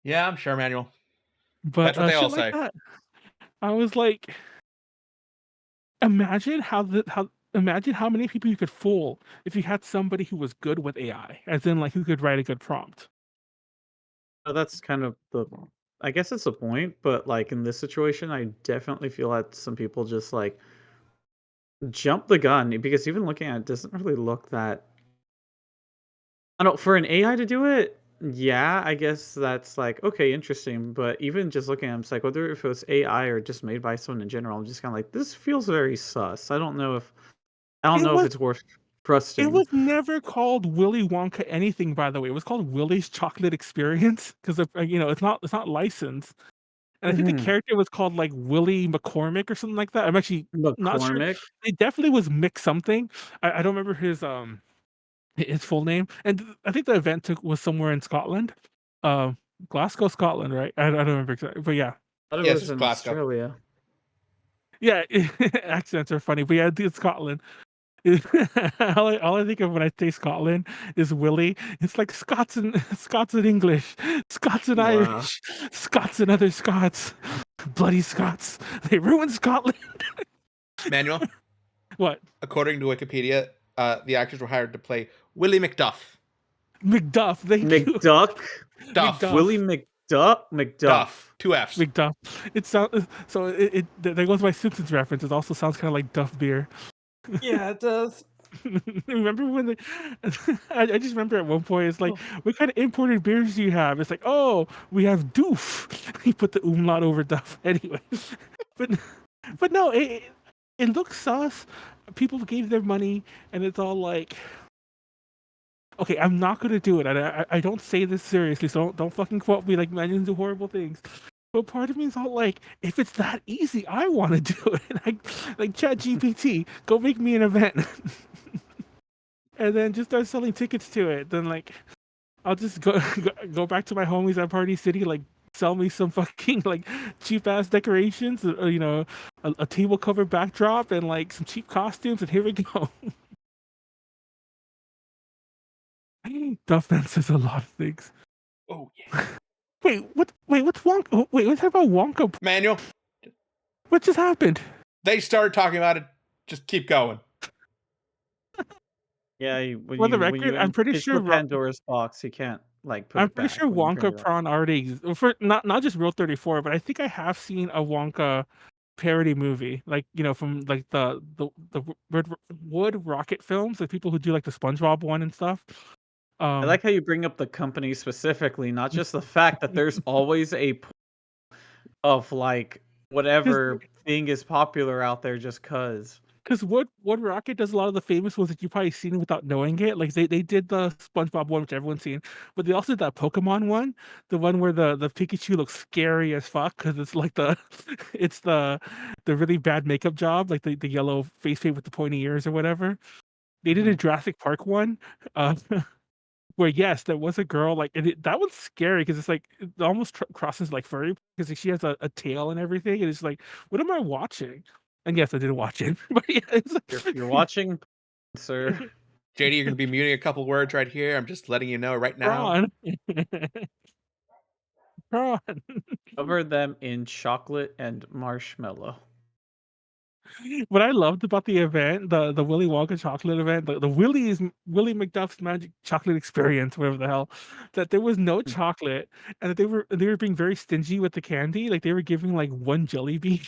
A: Yeah, I'm sure, Manuel.
B: But
A: That's what they all
B: shit like
A: say.
B: that. I was like, imagine how many people you could fool if you had somebody who was good with AI, as in like who could write a good prompt.
D: That's kind of I guess it's the point, but like in this situation, I definitely feel that some people just like jump the gun because even looking at it doesn't really look that. I don't for an AI to do it. Yeah, I guess that's like okay, interesting. But even just looking at it, it's like whether if it was AI or just made by someone in general, I'm just kind of like this feels very sus. I don't know if it's worth trusting.
B: It was never called Willy Wonka anything, by the way. It was called Willy's Chocolate Experience because it's not licensed. And I think the character was called like Willy McCormick or something like that. I'm actually not sure. It definitely was Mick something. I don't remember his full name. And I think the event was somewhere in Scotland, Glasgow, Scotland, right? I don't remember exactly, but yeah.
D: I thought it
A: Yes,
D: was
A: it's
D: in
A: Glasgow.
D: Australia.
B: Yeah, accents are funny, but yeah, it's Scotland. All I think of when I say Scotland is Willy. It's like Scots and Scots and English, Scots and
D: Wow.
B: Irish, Scots and other Scots. Bloody Scots. They ruined Scotland.
A: Manuel,
B: What?
A: according to Wikipedia, the actors were hired to play Willy McDuff.
B: McDuff. Thank you.
D: McDuck?
A: Duff.
B: McDuff.
D: Willie McDuff? McDuff.
A: Duff. 2 F's.
B: McDuff. It sounds so. There goes my Simpsons reference. It also sounds kind of like Duff beer.
C: Yeah, it does.
B: Remember when they? I just remember at one point it's like, what kind of imported beers do you have? It's like, oh, we have Doof. He put the umlaut over Duff anyway. but no, it looks sus. People gave their money, and it's all like, okay, I'm not gonna do it. I don't say this seriously, so don't fucking quote me like man, you do horrible things. But part of me is all like, if it's that easy, I want to do it. Like ChatGPT, go make me an event. And then just start selling tickets to it. Then like, I'll just go back to my homies at Party City, like sell me some fucking like cheap ass decorations, you know, a table cover backdrop and like some cheap costumes, and here we go. Duffman says a lot of things.
A: Oh yeah.
B: Wait, what? Wait, what's Wonka? Wait, what's about Wonka?
A: Manuel,
B: What just happened?
A: they started talking about it. Just keep going.
D: Yeah,
B: For the record, I'm pretty sure
D: Pandora's box, you can't like put
B: I'm
D: it
B: pretty
D: back
B: sure
D: when you bring
B: Wonka
D: it up.
B: Prawn already exists. For not just Rule 34, but I think I have seen a Wonka parody movie, like, you know, from like the Wood Rocket films, the people who do like the SpongeBob one and stuff.
D: I like how you bring up the company specifically, not just the fact that there's always of like whatever thing is popular out there just cause.
B: Because Wood Rocket does a lot of the famous ones that you've probably seen without knowing it. Like they did the SpongeBob one, which everyone's seen, but they also did that Pokemon one, the one where the Pikachu looks scary as fuck because it's like it's the really bad makeup job, like the yellow face paint with the pointy ears or whatever. They did a Jurassic Park one, where yes, there was a girl like, and that one's scary because it's like it almost crosses like furry because she has a tail and everything, and it's like, what am I watching? And yes, I did watch it. But yeah, it's like,
D: You're watching, sir.
A: JD, you're gonna be muting a couple words right here. I'm just letting you know right now.
B: Prawn.
D: Cover them in chocolate and marshmallow.
B: What I loved about the event, the Willy Wonka chocolate event, the Willy McDuff's Magic Chocolate Experience, whatever the hell, that there was no chocolate, and that they were being very stingy with the candy. Like they were giving like one jelly bean.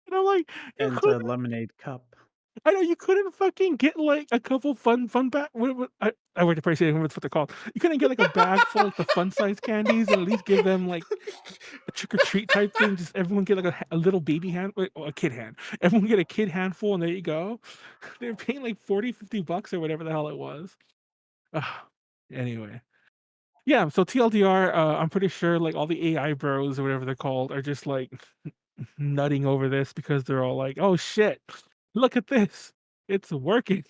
B: And I'm like, you
D: And a
B: couldn't.
D: lemonade cup.
B: I know you couldn't fucking get like a couple fun bag. I would appreciate what they're called. You couldn't get like a bag full of like the fun size candies and at least give them like a trick or treat type thing. Just everyone get like a little baby hand, or a kid hand. Everyone get a kid handful, and there you go. They're paying like $40-$50 or whatever the hell it was. Anyway, yeah. So TLDR, I'm pretty sure like all the AI bros or whatever they're called are just like nutting over this because they're all like, "Oh shit, look at this, it's working."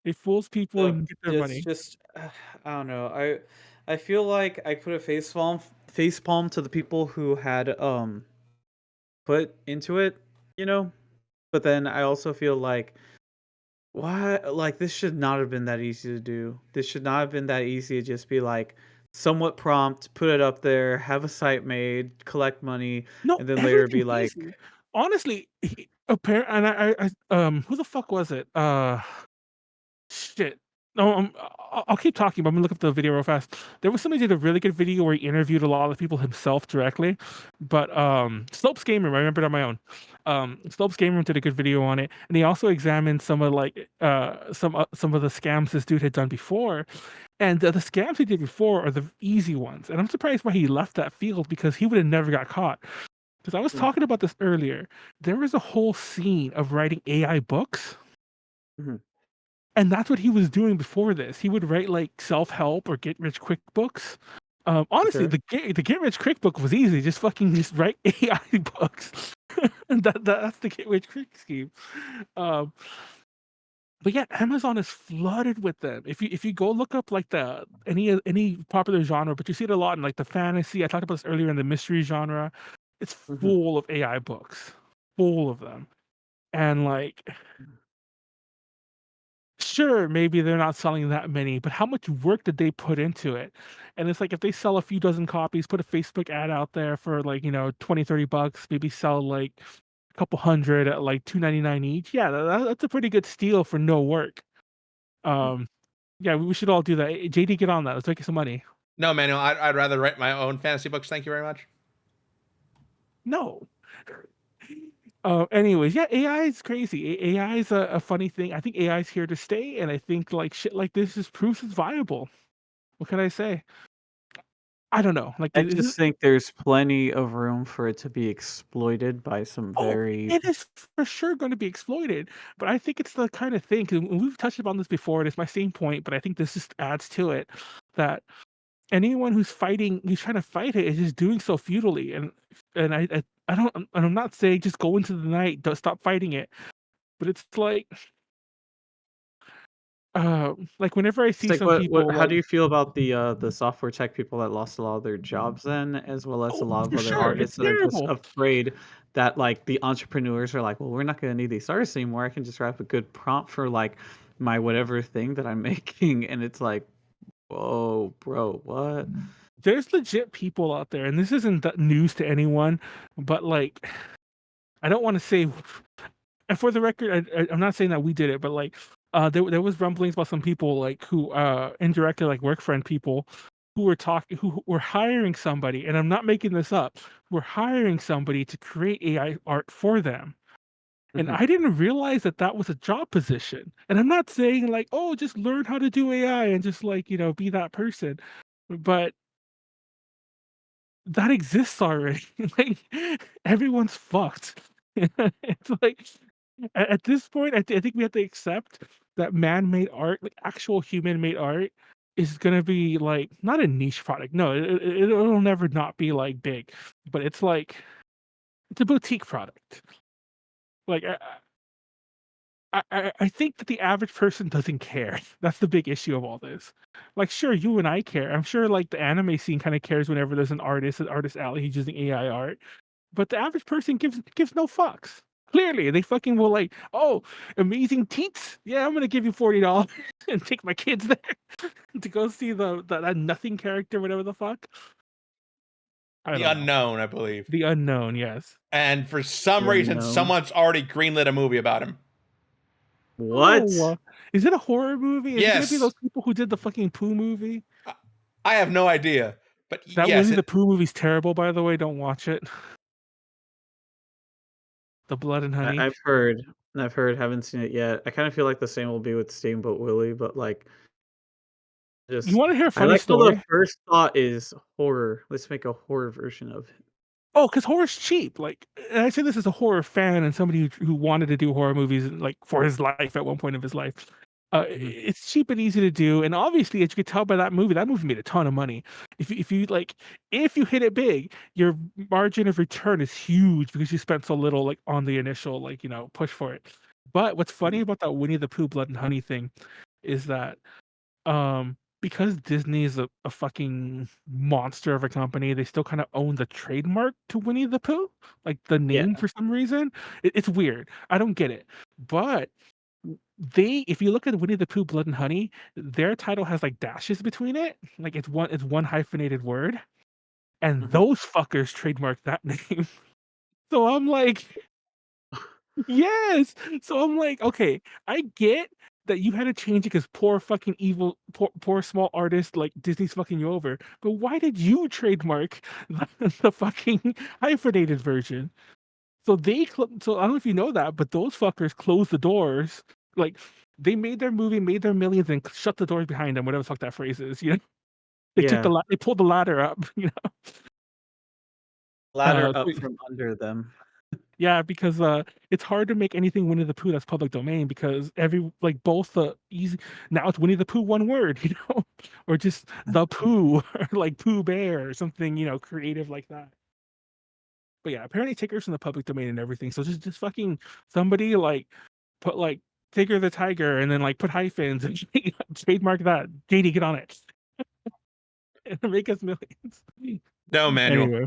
B: It fools people and get their
C: It's
B: money.
C: just, I don't know. I feel like I put a face palm to the people who had put into it, you know. But then I also feel like, why? Like this should not have been that easy to do. This should not have been that easy to just be like somewhat prompt, put it up there, have a site made, collect money,
B: No,
C: and then later be
B: everything's
C: like,
B: easy. Honestly, and who the fuck was it? Shit. No, I'll keep talking, but I'm gonna look up the video real fast. There was somebody who did a really good video where he interviewed a lot of the people himself directly. But Slopes Game Room, I remember it on my own. Slopes Game Room did a good video on it, and he also examined some of like some of the scams this dude had done before. And the scams he did before are the easy ones. And I'm surprised why he left that field because he would have never got caught. Because I was talking about this earlier. There was a whole scene of writing AI books. And that's what he was doing before this. He would write like self-help or get rich quick books. Honestly,
D: Okay.
B: the get rich quick book was easy. Just write AI books. And that's the get rich quick scheme. But yeah, Amazon is flooded with them. If you go look up like any popular genre, but you see it a lot in like the fantasy. I talked about this earlier in the mystery genre. it's
C: Mhm.
B: full of AI books, full of them, and like, sure, maybe they're not selling that many, but how much work did they put into it? And it's like if they sell a few dozen copies, put a Facebook ad out there for like, 20, $30, maybe sell like a couple hundred at like $2.99 each. Yeah, that's a pretty good steal for no work. Um, yeah, we should all do that. JD, get on that. Let's make some money.
A: No, Manuel, I'd rather write my own fantasy books. Thank you very much.
B: No. Anyways, yeah, AI is crazy. AI is a funny thing. I think AI is here to stay, and I think like shit like this just proves it's viable. What can I say? I don't know. Like,
D: I just think there's plenty of room for it to be exploited by some very
B: it is for sure going to be exploited. But I think it's the kind of thing, 'cause we've touched upon this before, and it's my same point, but I think this just adds to it that anyone who's trying to fight it is just doing so futilely. And I don't, and I'm not saying just go into the night, don't stop fighting it, but it's like whenever I
D: It's
B: see
D: like
B: some people
D: how
B: like,
D: do you feel about the software tech people that lost a lot of their jobs then, as well as a
B: oh,
D: lot of
B: for
D: other
B: sure, it's
D: artists that are just
B: terrible.
D: afraid that like the entrepreneurs are like, well, we're not gonna need these artists anymore. I can just write a good prompt for like my whatever thing that I'm making, and it's like, whoa, bro, what?
B: There's legit people out there, and this isn't news to anyone, but like, I don't want to say, and for the record, I'm not saying that we did it, but like, there was rumblings about some people like who indirectly like work friend people who were hiring somebody, and I'm not making this up. We're hiring somebody to create AI art for them. And
D: Mhm.
B: I didn't realize that that was a job position. And I'm not saying like, oh, just learn how to do AI and just like, be that person. But that exists already. Like, everyone's fucked. It's like at this point, I think we have to accept that man-made art, like actual human-made art, is gonna be like not a niche product. No, it'll never not be like big, but it's like it's a boutique product. Like I think that the average person doesn't care. That's the big issue of all this. Like, sure, you and I care. I'm sure like the anime scene kind of cares whenever there's an artist alley who's using AI art. But the average person gives no fucks. Clearly, they fucking will like, oh, amazing teats. Yeah, I'm gonna give you $40 and take my kids there to go see that nothing character, whatever the fuck. I
A: The
B: don't know.
A: Unknown, I believe.
B: The unknown, yes.
A: And for some
D: The
A: reason,
D: Unknown.
A: someone's already greenlit a movie about him.
D: What?
B: Oh, is it a horror movie? Is it gonna be
A: Yes.
B: those people who did the fucking Pooh movie?
A: I have no idea. But
B: That
A: yes,
B: Winnie the Pooh movie's terrible, by the way. Don't watch it. The Blood and Honey.
D: I've heard, haven't seen it yet. I kind of feel like the same will be with Steamboat Willie, but like,
B: You
D: just
B: want to hear a
D: I
B: funny
D: like how the
B: story?
D: first thought is horror. Let's make a horror version of it.
B: Oh, because horror's cheap. Like, and I say this as a horror fan and somebody who wanted to do horror movies like for his life at one point of his life.
D: Mhm.
B: It's cheap and easy to do, and obviously, as you could tell by that movie made a ton of money. If you hit it big, your margin of return is huge because you spent so little like on the initial push for it. But what's funny
D: Mhm.
B: about that Winnie the Pooh Blood and Honey thing is that because Disney is a fucking monster of a company, they still kind of own the trademark to Winnie the Pooh, like the
D: Yeah.
B: name for some reason. It's weird. I don't get it. But if you look at Winnie the Pooh Blood and Honey, their title has like dashes between it. Like it's one hyphenated word. And
D: Mhm.
B: those fuckers trademarked that name. So I'm like, yes. So I'm like, okay, I get that you had to change it because poor fucking evil, poor small artist like Disney's fucking you over. But why did you trademark the fucking hyphenated version? So I don't know if you know that, but those fuckers closed the doors. Like they made their movie, made their millions, and shut the doors behind them. Whatever the fuck that phrase is,
D: Yeah.
B: they pulled the ladder up.
D: Ladder
B: So
D: up from under them.
B: yeah, because it's hard to make anything Winnie the Pooh that's public domain because both the easy now it's Winnie the Pooh one word, or just the Pooh or like Pooh Bear or something, creative like that. But yeah, apparently Tigger's in the public domain and everything. So just fucking somebody like put like Tigger the Tiger and then like put hyphens and trademark that. JD, get on it and make us millions.
A: no, Manuel.
B: Anyway,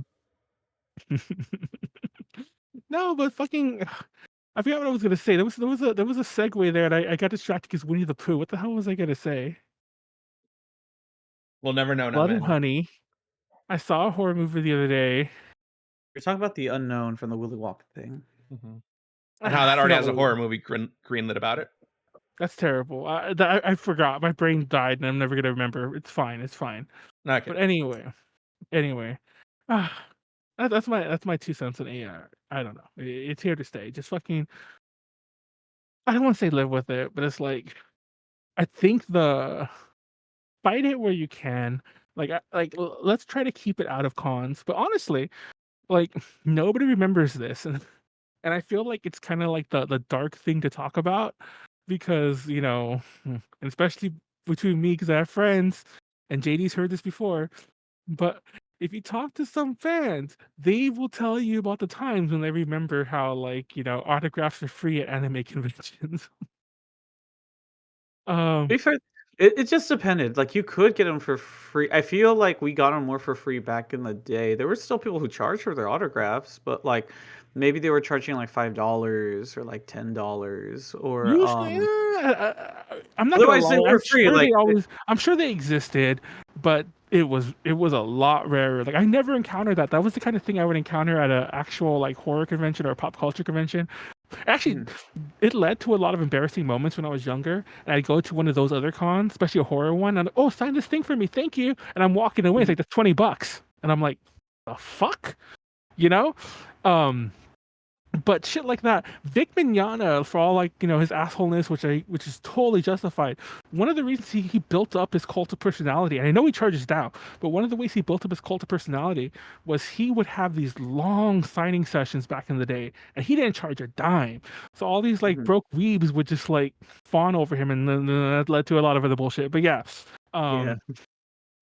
B: No, but fucking, I forgot what I was gonna say. There was a segue there, and I got distracted because Winnie the Pooh. What the hell was I gonna say?
A: We'll never know now,
B: Blood and
A: Manuel.
B: Honey. I saw a horror movie the other day.
D: You're talking about the unknown from the Willy Wonka thing.
A: Mhm. And how
B: I
A: that already
B: forgot
A: has a
B: what.
A: horror movie greenlit about it.
B: That's terrible. I forgot. My brain died, and I'm never gonna remember. It's fine. It's fine.
A: Okay.
B: But anyway, ah, that's my 2 cents on AI. I don't know. It's here to stay. Just fucking. I don't want to say live with it, but it's like I think the fight it where you can. Let's try to keep it out of cons. But honestly, like nobody remembers this, and I feel like it's kind of like the dark thing to talk about because and especially between me because I have friends, and JD's heard this before. But if you talk to some fans, they will tell you about the times when they remember how autographs are free at anime conventions.
D: To be
B: um,
D: fair, it just depended. Like you could get them for free. I feel like we got them more for free back in the day. There were still people who charged for their autographs, but like maybe they were charging like $5 or like $10 or
B: Usually, I'm not gonna
D: otherwise they
B: lie.
D: were free. Like
B: I'm sure they existed, but it was a lot rarer. Like I never encountered that. That was the kind of thing I would encounter at an actual like horror convention or a pop culture convention. Actually, it led to a lot of embarrassing moments when I was younger. And I'd go to one of those other cons, especially a horror one, and oh, sign this thing for me, thank you. And I'm walking away. It's like that's $20, and I'm like, the fuck, you know? Um, but shit like that, Vic Mignogna, for all his assholeness, which is totally justified. One of the reasons he built up his cult of personality, and I know he charges down, but one of the ways he built up his cult of personality was he would have these long signing sessions back in the day, and he didn't charge a dime. So all these broke weebs would just fawn over him, and then that led to a lot of other bullshit. But yeah,
D: yeah.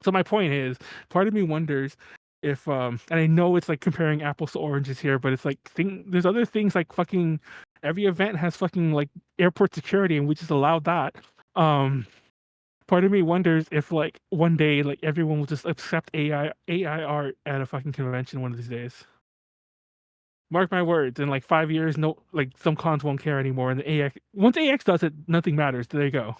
B: so my point is, part of me wonders if and I know it's like comparing apples to oranges here, but it's like there's other things like fucking every event has fucking like airport security, and we just allowed that. Part of me wonders if like one day like everyone will just accept AI art at a fucking convention one of these days. Mark my words, in like 5 years, no, like some cons won't care anymore, and the AX once AX does it, nothing matters. There you go.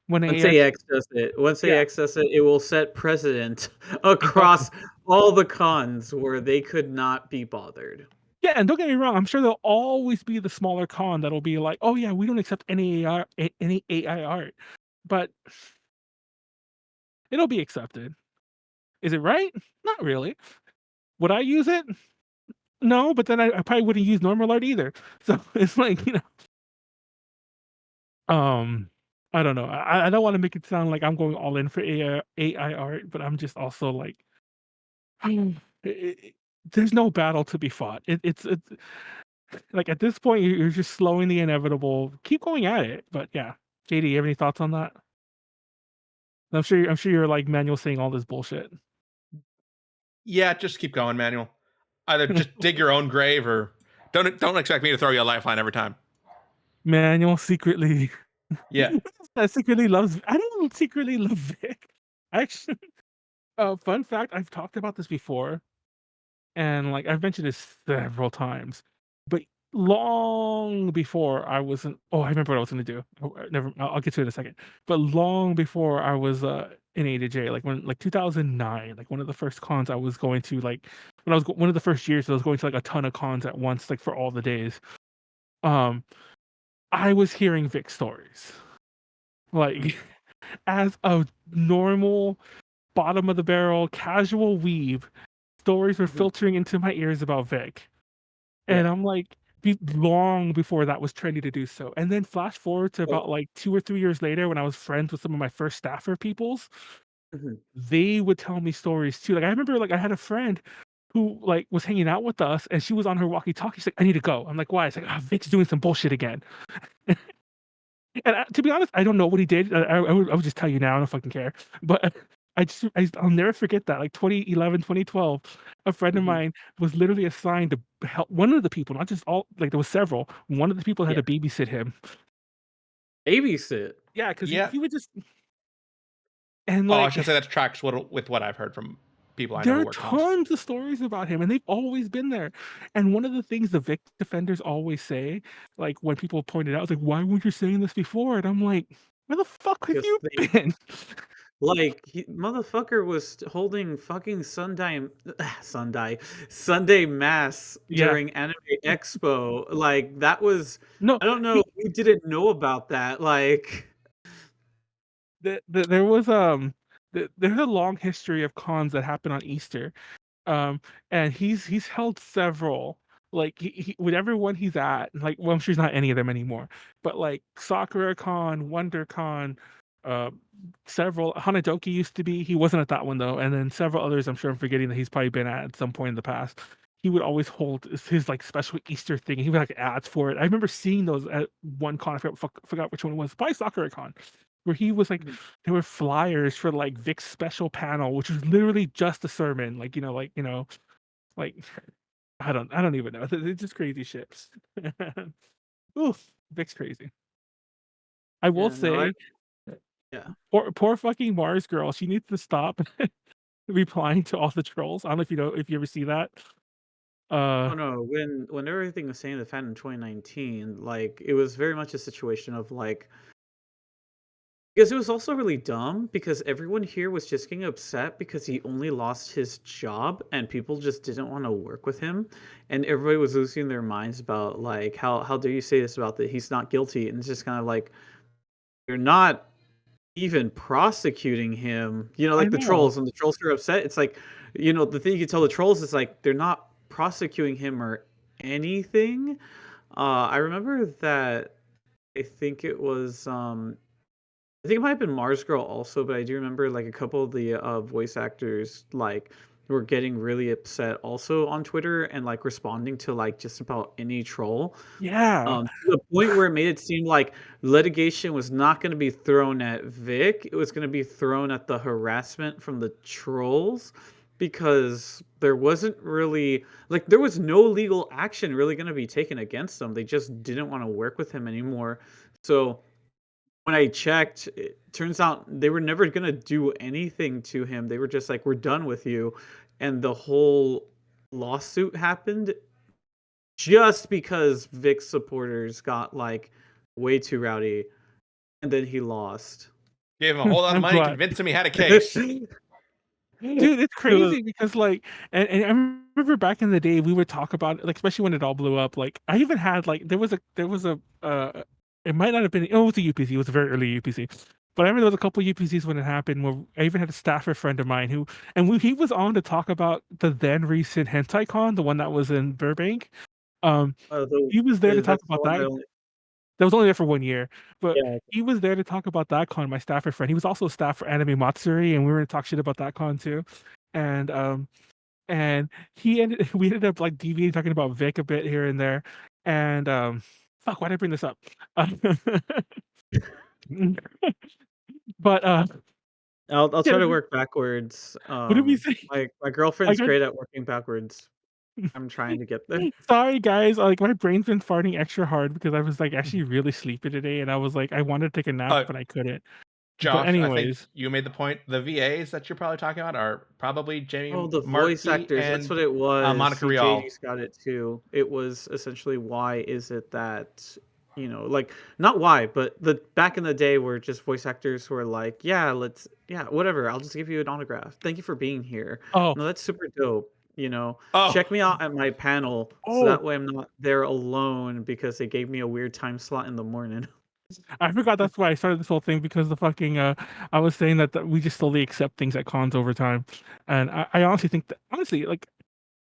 B: When
D: Once
B: AX,
D: AX does it,
B: yeah.
D: it will set precedent across all the cons where they could not be bothered.
B: Yeah, and don't get me wrong, I'm sure there'll always be the smaller con that'll be like, "Oh yeah, we don't accept any AI art," but it'll be accepted. Is it right? Not really. Would I use it? No, but then I probably wouldn't use normal art either. So it's like I don't know. I don't want to make it sound like I'm going all in for AI art, but I'm just also like, there's no battle to be fought. It's like at this point, you're just slowing the inevitable. Keep going at it, but yeah. JD, you have any thoughts on that? I'm sure you're like Manuel saying all this bullshit.
A: Yeah, just keep going, Manuel. Either just dig your own grave or don't expect me to throw you a lifeline every time.
B: Manuel secretly,
A: Yeah.
B: I don't secretly love Vic. Actually, fun fact, I've talked about this before, and like I've mentioned this several times, but long before I wasn't. Oh, I remember what I was going to do. Never. I'll get to it in a second. But long before I was in A to J, like when 2009, like one of the first cons I was going to, like when I was one of the first years I was going to like a ton of cons at once, like for all the days. Um, I was hearing Vic stories, like as a normal bottom of the barrel casual weeb. Stories were filtering into my ears about Vic. And
D: Yeah.
B: I'm like, long before that was trendy to do so. And then flash forward to about like 2 or 3 years later when I was friends with some of my first staffer peoples,
D: Mhm.
B: they would tell me stories too. Like I remember like I had a friend who like was hanging out with us and she was on her walkie-talkie. She's like, I need to go. I'm like, why? It's like, Vic's doing some bullshit again. And to be honest, I don't know what he did. I would just tell you now. I don't fucking care. But I'll never forget that. Like 2011, 2012, a friend of mine was literally assigned to help one of the people, not just all. Like there was several. One of the people had
D: Yeah.
B: to babysit him.
D: Babysit.
B: Yeah, because
A: Yeah.
B: he would just and
A: Oh, I
B: like
A: should say that tracks with what I've heard from people I know
B: There
A: who
B: are
A: work cons.
B: tons of stories about him, and they've always been there. And one of the things the Vic defenders always say, like when people point it out, it's like, "Why weren't you saying this before?" And I'm like, "Where the fuck have
D: Because
B: you
D: they
B: been?"
D: like motherfucker was holding fucking Sunday mass
B: Yeah.
D: during Anime Expo. Like that was
B: No,
D: I don't know who didn't know about that. Like
B: there was there's a long history of cons that happen on Easter. And he's held several, like he with everyone he's at, like, well, I'm sure he's not any of them anymore, but like SakuraCon, WonderCon, uh several. Hanadoki used to be, he wasn't at that one though, and then several others I'm sure I'm forgetting that he's probably been at some point in the past. He would always hold his like special Easter thing, and he would like ads for it. I remember seeing those at one con. I forgot which one it was, probably SakuraCon, where he was like, there were flyers for like Vic's special panel, which was literally just a sermon, like like I don't even know. It's just crazy shit. Oof, Vic's crazy. I will
D: yeah, no,
B: say,
D: yeah.
B: poor fucking Mars girl. She needs to stop replying to all the trolls. I don't know if you ever see that.
D: Oh no, when everything was saying the fan in 2019, like it was very much a situation of like because it was also really dumb because everyone here was just getting upset because he only lost his job and people just didn't want to work with him, and everybody was losing their minds about like how dare you say this about that he's not guilty, and it's just kind of like you're not even prosecuting him.
B: I
D: Like the
B: know.
D: trolls, and the trolls are upset. It's like the thing you can tell the trolls is like they're not prosecuting him or anything. I remember that I think it was I think it might have been Mars Girl also, but I do remember like a couple of the voice actors like were getting really upset also on Twitter and like responding to like just about any troll.
B: Yeah.
D: To the point where it made it seem like litigation was not going to be thrown at Vic; it was going to be thrown at the harassment from the trolls because there wasn't really like there was no legal action really going to be taken against them. They just didn't want to work with him anymore. So when I checked, it turns out they were never gonna do anything to him. They were just like, "We're done with you," and the whole lawsuit happened just because Vic's supporters got like way too rowdy, and then he lost.
A: Gave him a whole lot of
B: I'm
A: money,
B: glad.
A: convinced him he had a case.
B: Dude, it's
D: It was
B: crazy because like, and I remember back in the day we would talk about it, like especially when it all blew up. Like I even had like there was a it might not have been, oh, it was a UPC, it was a very early UPC, but I remember there was a couple UPCs when it happened where I even had a staffer friend of mine who, he was on to talk about the then recent Hentai Con, the one that was in Burbank. Um, he was there to talk
D: that's the
B: about
D: one
B: that.
D: I only.
B: That was only there for 1 year, but
D: Yeah,
B: he was there to talk about that con, my staffer friend. He was also a staff for Anime Matsuri, and we were gonna talk shit about that con too. And and we ended up like deviating talking about Vic a bit here and there. And fuck, why did I bring this up? But
D: I'll
B: yeah,
D: try to work backwards.
B: what did we say?
D: My
B: I
D: girlfriend's
B: got
D: great at working backwards. I'm trying to get there.
B: sorry guys, like my brain's been farting extra hard because I was like actually really sleepy today, and I was like I wanted to take a nap
A: Uh,
B: but I couldn't. But
A: Josh, I think
B: anyways,
A: you made the point. The VAs that you're probably talking about are probably Jamie
D: Oh, the voice
A: Markey
D: actors, that's
A: and
D: what it was.
A: Monica
D: See,
A: Rial.
D: JD's got it too. It was essentially why is it that, like not why, but the back in the day where just voice actors were like, yeah, whatever, I'll just give you an autograph. Thank you for being here.
B: oh
D: No, that's super dope.
A: Oh,
D: Check me out at my panel so
B: oh
D: that way I'm not there alone because they gave me a weird time slot in the morning.
B: I forgot that's why I started this whole thing, because the fucking I was saying that we just slowly accept things at cons over time, and I honestly think that, honestly, like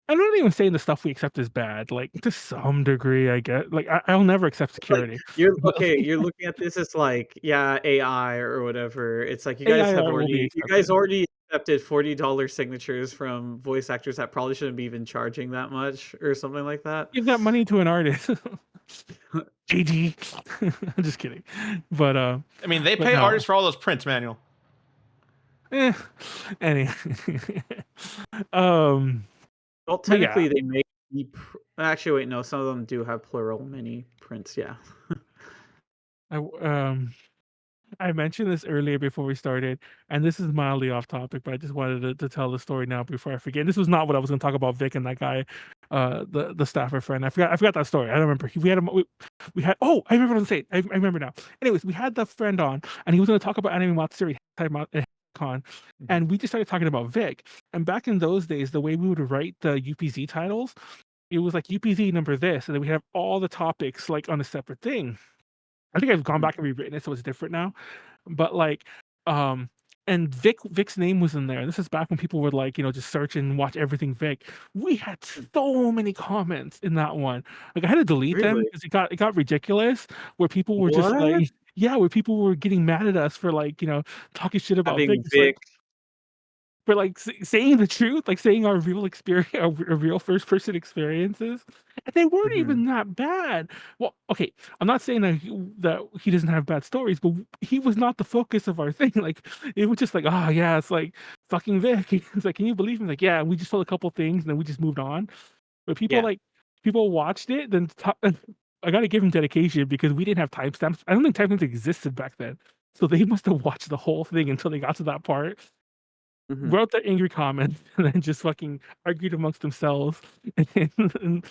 B: I'm not even saying the stuff we accept is bad. Like to some degree, I get, like I'll never accept
D: Like
B: security,
D: you're
B: but
D: okay,
B: like,
D: you're looking at this as like, yeah, AI or whatever. It's like
B: AI will be
D: you guys
B: accepted.
D: already accepted $40 signatures from voice actors that probably shouldn't be even charging that much or something like that.
B: Give that money to an artist. GG. I'm just kidding, but
A: I mean, they
B: but
A: pay
B: no.
A: artists for all those prints, Manuel.
B: Eh. Anyway, um,
D: Well,
B: but yeah,
D: technically they make actually wait, no, some of them do have plural mini prints, yeah.
B: I I mentioned this earlier before we started, and this is mildly off topic, but I just wanted to tell the story now before I forget. This was not what I was going to talk about. Vic and that guy, the staffer friend. I forgot that story. I don't remember. We had him. We had. Oh, I remember what I was saying. I remember now. Anyways, we had the friend on, and he was going to talk about anime Matsuri Con, and we just started talking about Vic. And back in those days, the way we would write the UPZ titles, it was like UPZ number this, and then we have all the topics like on a separate thing. I think I've gone back and rewritten it so it's different now. But like, and Vic's name was in there. This is back when people would like, just search and watch everything Vic. We had so many comments in that one. Like I had to delete them
D: Really?
B: because it got ridiculous where people were just
D: What?
B: like, yeah, where people were getting mad at us for like, talking shit about Vic.
D: Having
B: It's like
D: Vic.
B: for like saying the truth, like saying our real experience, our real first person experiences, and they weren't
D: Mhm.
B: even that bad. Well, okay, I'm not saying that he doesn't have bad stories, but he was not the focus of our thing. Like it was just like, oh yeah, it's like fucking Vic. It's like, can you believe him? Like, yeah, we just told a couple things and then we just moved on. But
D: Yeah.
B: people watched it, then I got to give him dedication because we didn't have timestamps. I don't think timestamps existed back then, so they must have watched the whole thing until they got to that part,
D: Mhm.
B: wrote their angry comments, and then just fucking argued amongst themselves in, in,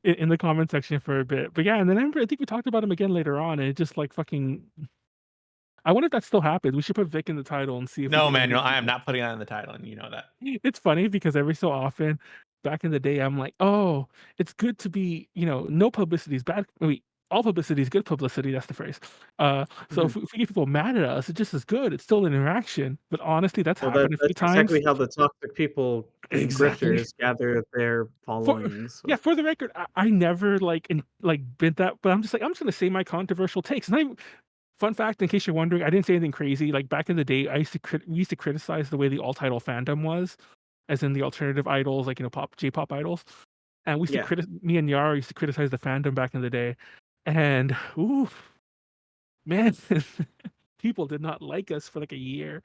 B: in the comment section for a bit. But yeah, and then I think we talked about him again later on, and it just like fucking. I wonder if that still happens. We should put Vic in the title and see if we
A: No,
B: get angry
A: Manuel, I am
B: people.
A: not putting that in the title, and you know that.
B: It's funny because every so often, back in the day, I'm like, oh, it's good to be, no publicity is bad. Wait, all publicity is good publicity. That's the phrase. So
D: Mhm.
B: if we get people mad at us, it's just as good. It's still an interaction. But honestly, that's
D: Well,
B: happened a few
D: that's
B: times.
D: exactly how the toxic people and
B: Exactly.
D: grifters gather their
B: For
D: followings.
B: yeah, for the record, I never like bid that, but I'm just like I'm just gonna say my controversial takes. And fun fact, in case you're wondering, I didn't say anything crazy. Like back in the day, we used to criticize the way the alt idol fandom was, as in the alternative idols, like pop J-pop idols. And we used to
D: Yeah.
B: me and Yara used to criticize the fandom back in the day. And ooh, man, people did not like us for like a year.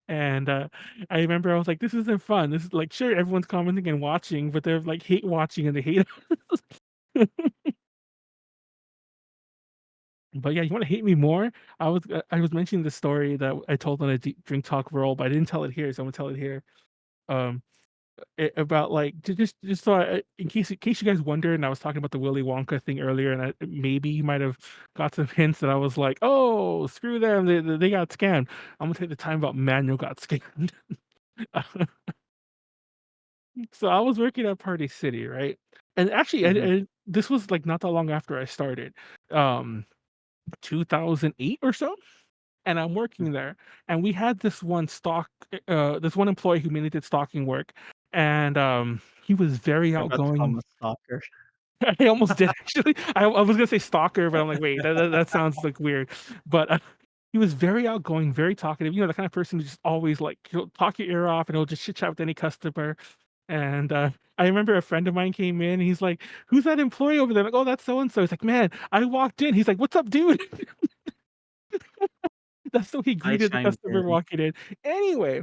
B: And I remember I was like, this isn't fun. This is like, sure, everyone's commenting and watching, but they're like hate watching and they hate us. But yeah, you want to hate me more? I was mentioning the story that I told on a drink talk roll, but I didn't tell it here, so I'm gonna tell it here. Um, about like just so in case you guys wonder, and I was talking about the Willy Wonka thing earlier, and maybe you might have got some hints that I was like, oh, screw them, they got scammed. I'm gonna take the time about Manuel got scammed. So I was working at Party City, right? And actually,
D: Mhm.
B: this was like not that long after I started, um, 2008 or so. And I'm
D: Mm.
B: working there, and we had this one employee who mainly did stocking work, and he was very
D: You're about to call him
B: outgoing.
D: a stalker.
B: I almost did actually. I was gonna say stalker, but I'm like, wait, that sounds like weird. But he was very outgoing, very talkative. The kind of person who just always like he'll talk your ear off, and he'll just chit chat with any customer. And I remember a friend of mine came in. And he's like, "Who's that employee over there?" I'm like, "Oh, that's so and so." He's like, "Man, I walked in." He's like, "What's up, dude?" That's how he
D: I
B: greeted the
D: chimed
B: customer
D: in.
B: walking in. Anyway,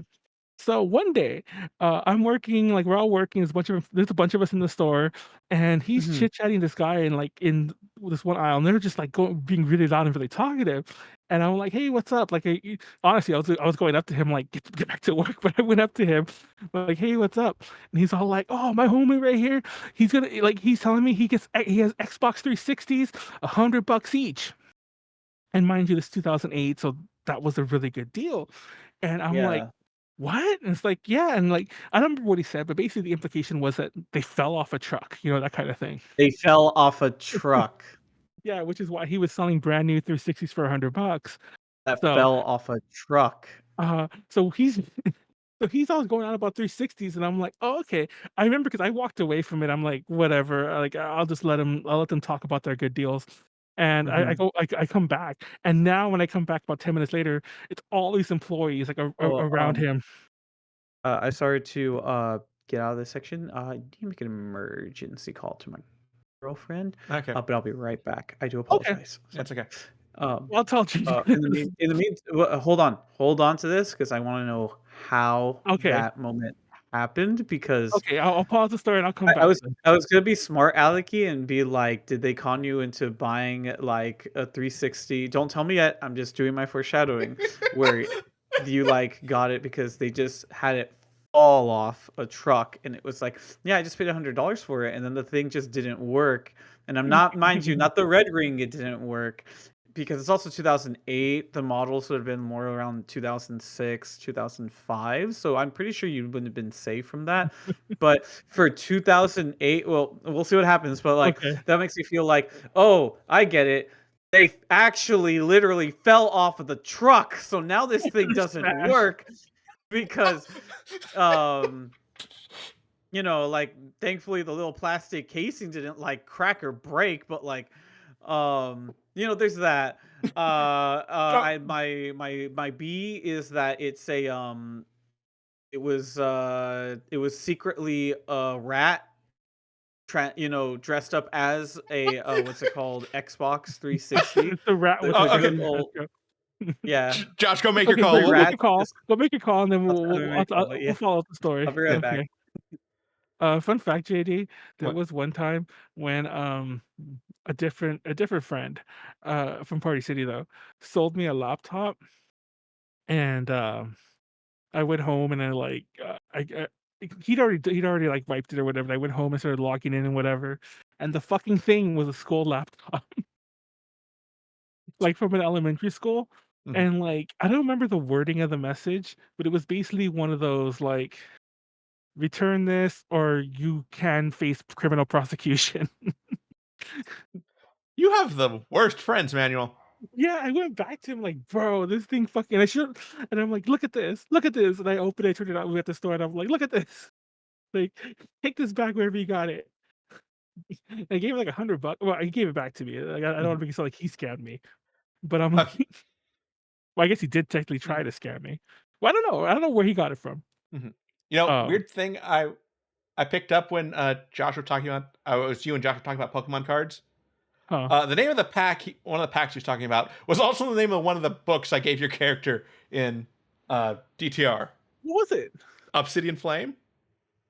B: so one day, I'm working, like we're all working. There's a bunch of us in the store, and he's
D: Mhm.
B: chit chatting this guy in this one aisle, and they're just like being really loud and really talkative. And I'm like, "Hey, what's up?" Like, honestly, I was going up to him like, "Get back to work," but I went up to him like, "Hey, what's up?" And he's all like, "Oh, my homie right here. He's telling me he has Xbox 360s, $100 each." And mind you, this 2008, so that was a really good deal. And I'm like,
D: Yeah.
B: "What?" And it's like, "Yeah." And like, I don't remember what he said, but basically the implication was that they fell off a truck, that kind of thing.
D: They fell off a truck
B: Yeah, which is why he was selling brand new 360s for $100.
D: that
B: So,
D: fell off a truck.
B: so he's so he's always going on about 360s, and I'm like, "Oh, okay." I remember because I walked away from it. I'm like, "Whatever." Like, I'll let them talk about their good deals. And
D: Mhm.
B: I come back, and now when I come back about 10 minutes later, it's all these employees like
D: Oh,
B: around him.
D: I started to get out of this section. I need to make an emergency call to my girlfriend,
A: Okay,
D: but I'll be right back. I do
B: Okay,
D: apologize. Sorry.
A: that's okay.
D: Um,
B: well, I'll tell you.
D: in the mean, hold on to this because I want to know how
B: Okay.
D: that moment happened because
B: Okay, I'll pause the story and I'll come
D: I
B: back.
D: was I was gonna be smart alecky and be like, did they con you into buying like a 360? Don't tell me yet. I'm just doing my foreshadowing. Where you like got it because they just had it fall off a truck and it was like, yeah, I just paid $100 for it, and then the thing just didn't work. And I'm not, mind you, not the red ring. It didn't work because it's also 2008. The models would have been more around 2006, 2005. So I'm pretty sure you wouldn't have been safe from that. But for 2008, well, we'll see what happens. But like
B: Okay.
D: that makes me feel like, oh, I get it. They actually literally fell off of the truck. So now this thing doesn't
B: Smash.
D: work because you know, like thankfully the little plastic casing didn't like crack or break, but like you know, there's that. I my B is that it's a it was secretly a rat you know, dressed up as a what's it called, Xbox 360.
B: It's the rat with
D: The
B: the
A: okay.
B: green
D: old,
B: haircut.
D: yeah.
A: Josh, go make
B: Okay,
A: your call.
B: go make a
D: Rats
B: call.
D: just-
B: Go make a call, and then
D: I'll make a call, yeah.
B: we'll follow up the story.
D: I'll be right back.
B: Fun fact, JD, there
A: What?
B: was one time when a different friend from Party City though sold me a laptop, and I went home and I like he'd already like wiped it or whatever. And I went home and started logging in and whatever, and the fucking thing was a school laptop, like from an elementary school.
A: Mhm.
B: And like I don't remember the wording of the message, but it was basically one of those like, return this or you can face criminal prosecution.
A: You have the worst friends, Manuel.
B: Yeah, I went back to him like, bro, this thing fucking, I should, and I'm like, look at this, and I opened it, turned it out, we at the store, and I'm like, look at this, like, take this back wherever you got it. I gave him like $100. Well, he gave it back to me. Like, I don't want to make it sound like he scammed me, but I'm like, well, I guess he did technically try to scam me. Well, I don't know where he got it from.
A: You know,
B: Um,
A: weird thing I picked up when Josh was talking about, it was you and Josh were talking about Pokemon cards.
B: Huh.
A: The name of the pack, one of the packs he was talking about, was also the name of one of the books I gave your character in DTR.
B: What was it?
A: Obsidian Flame?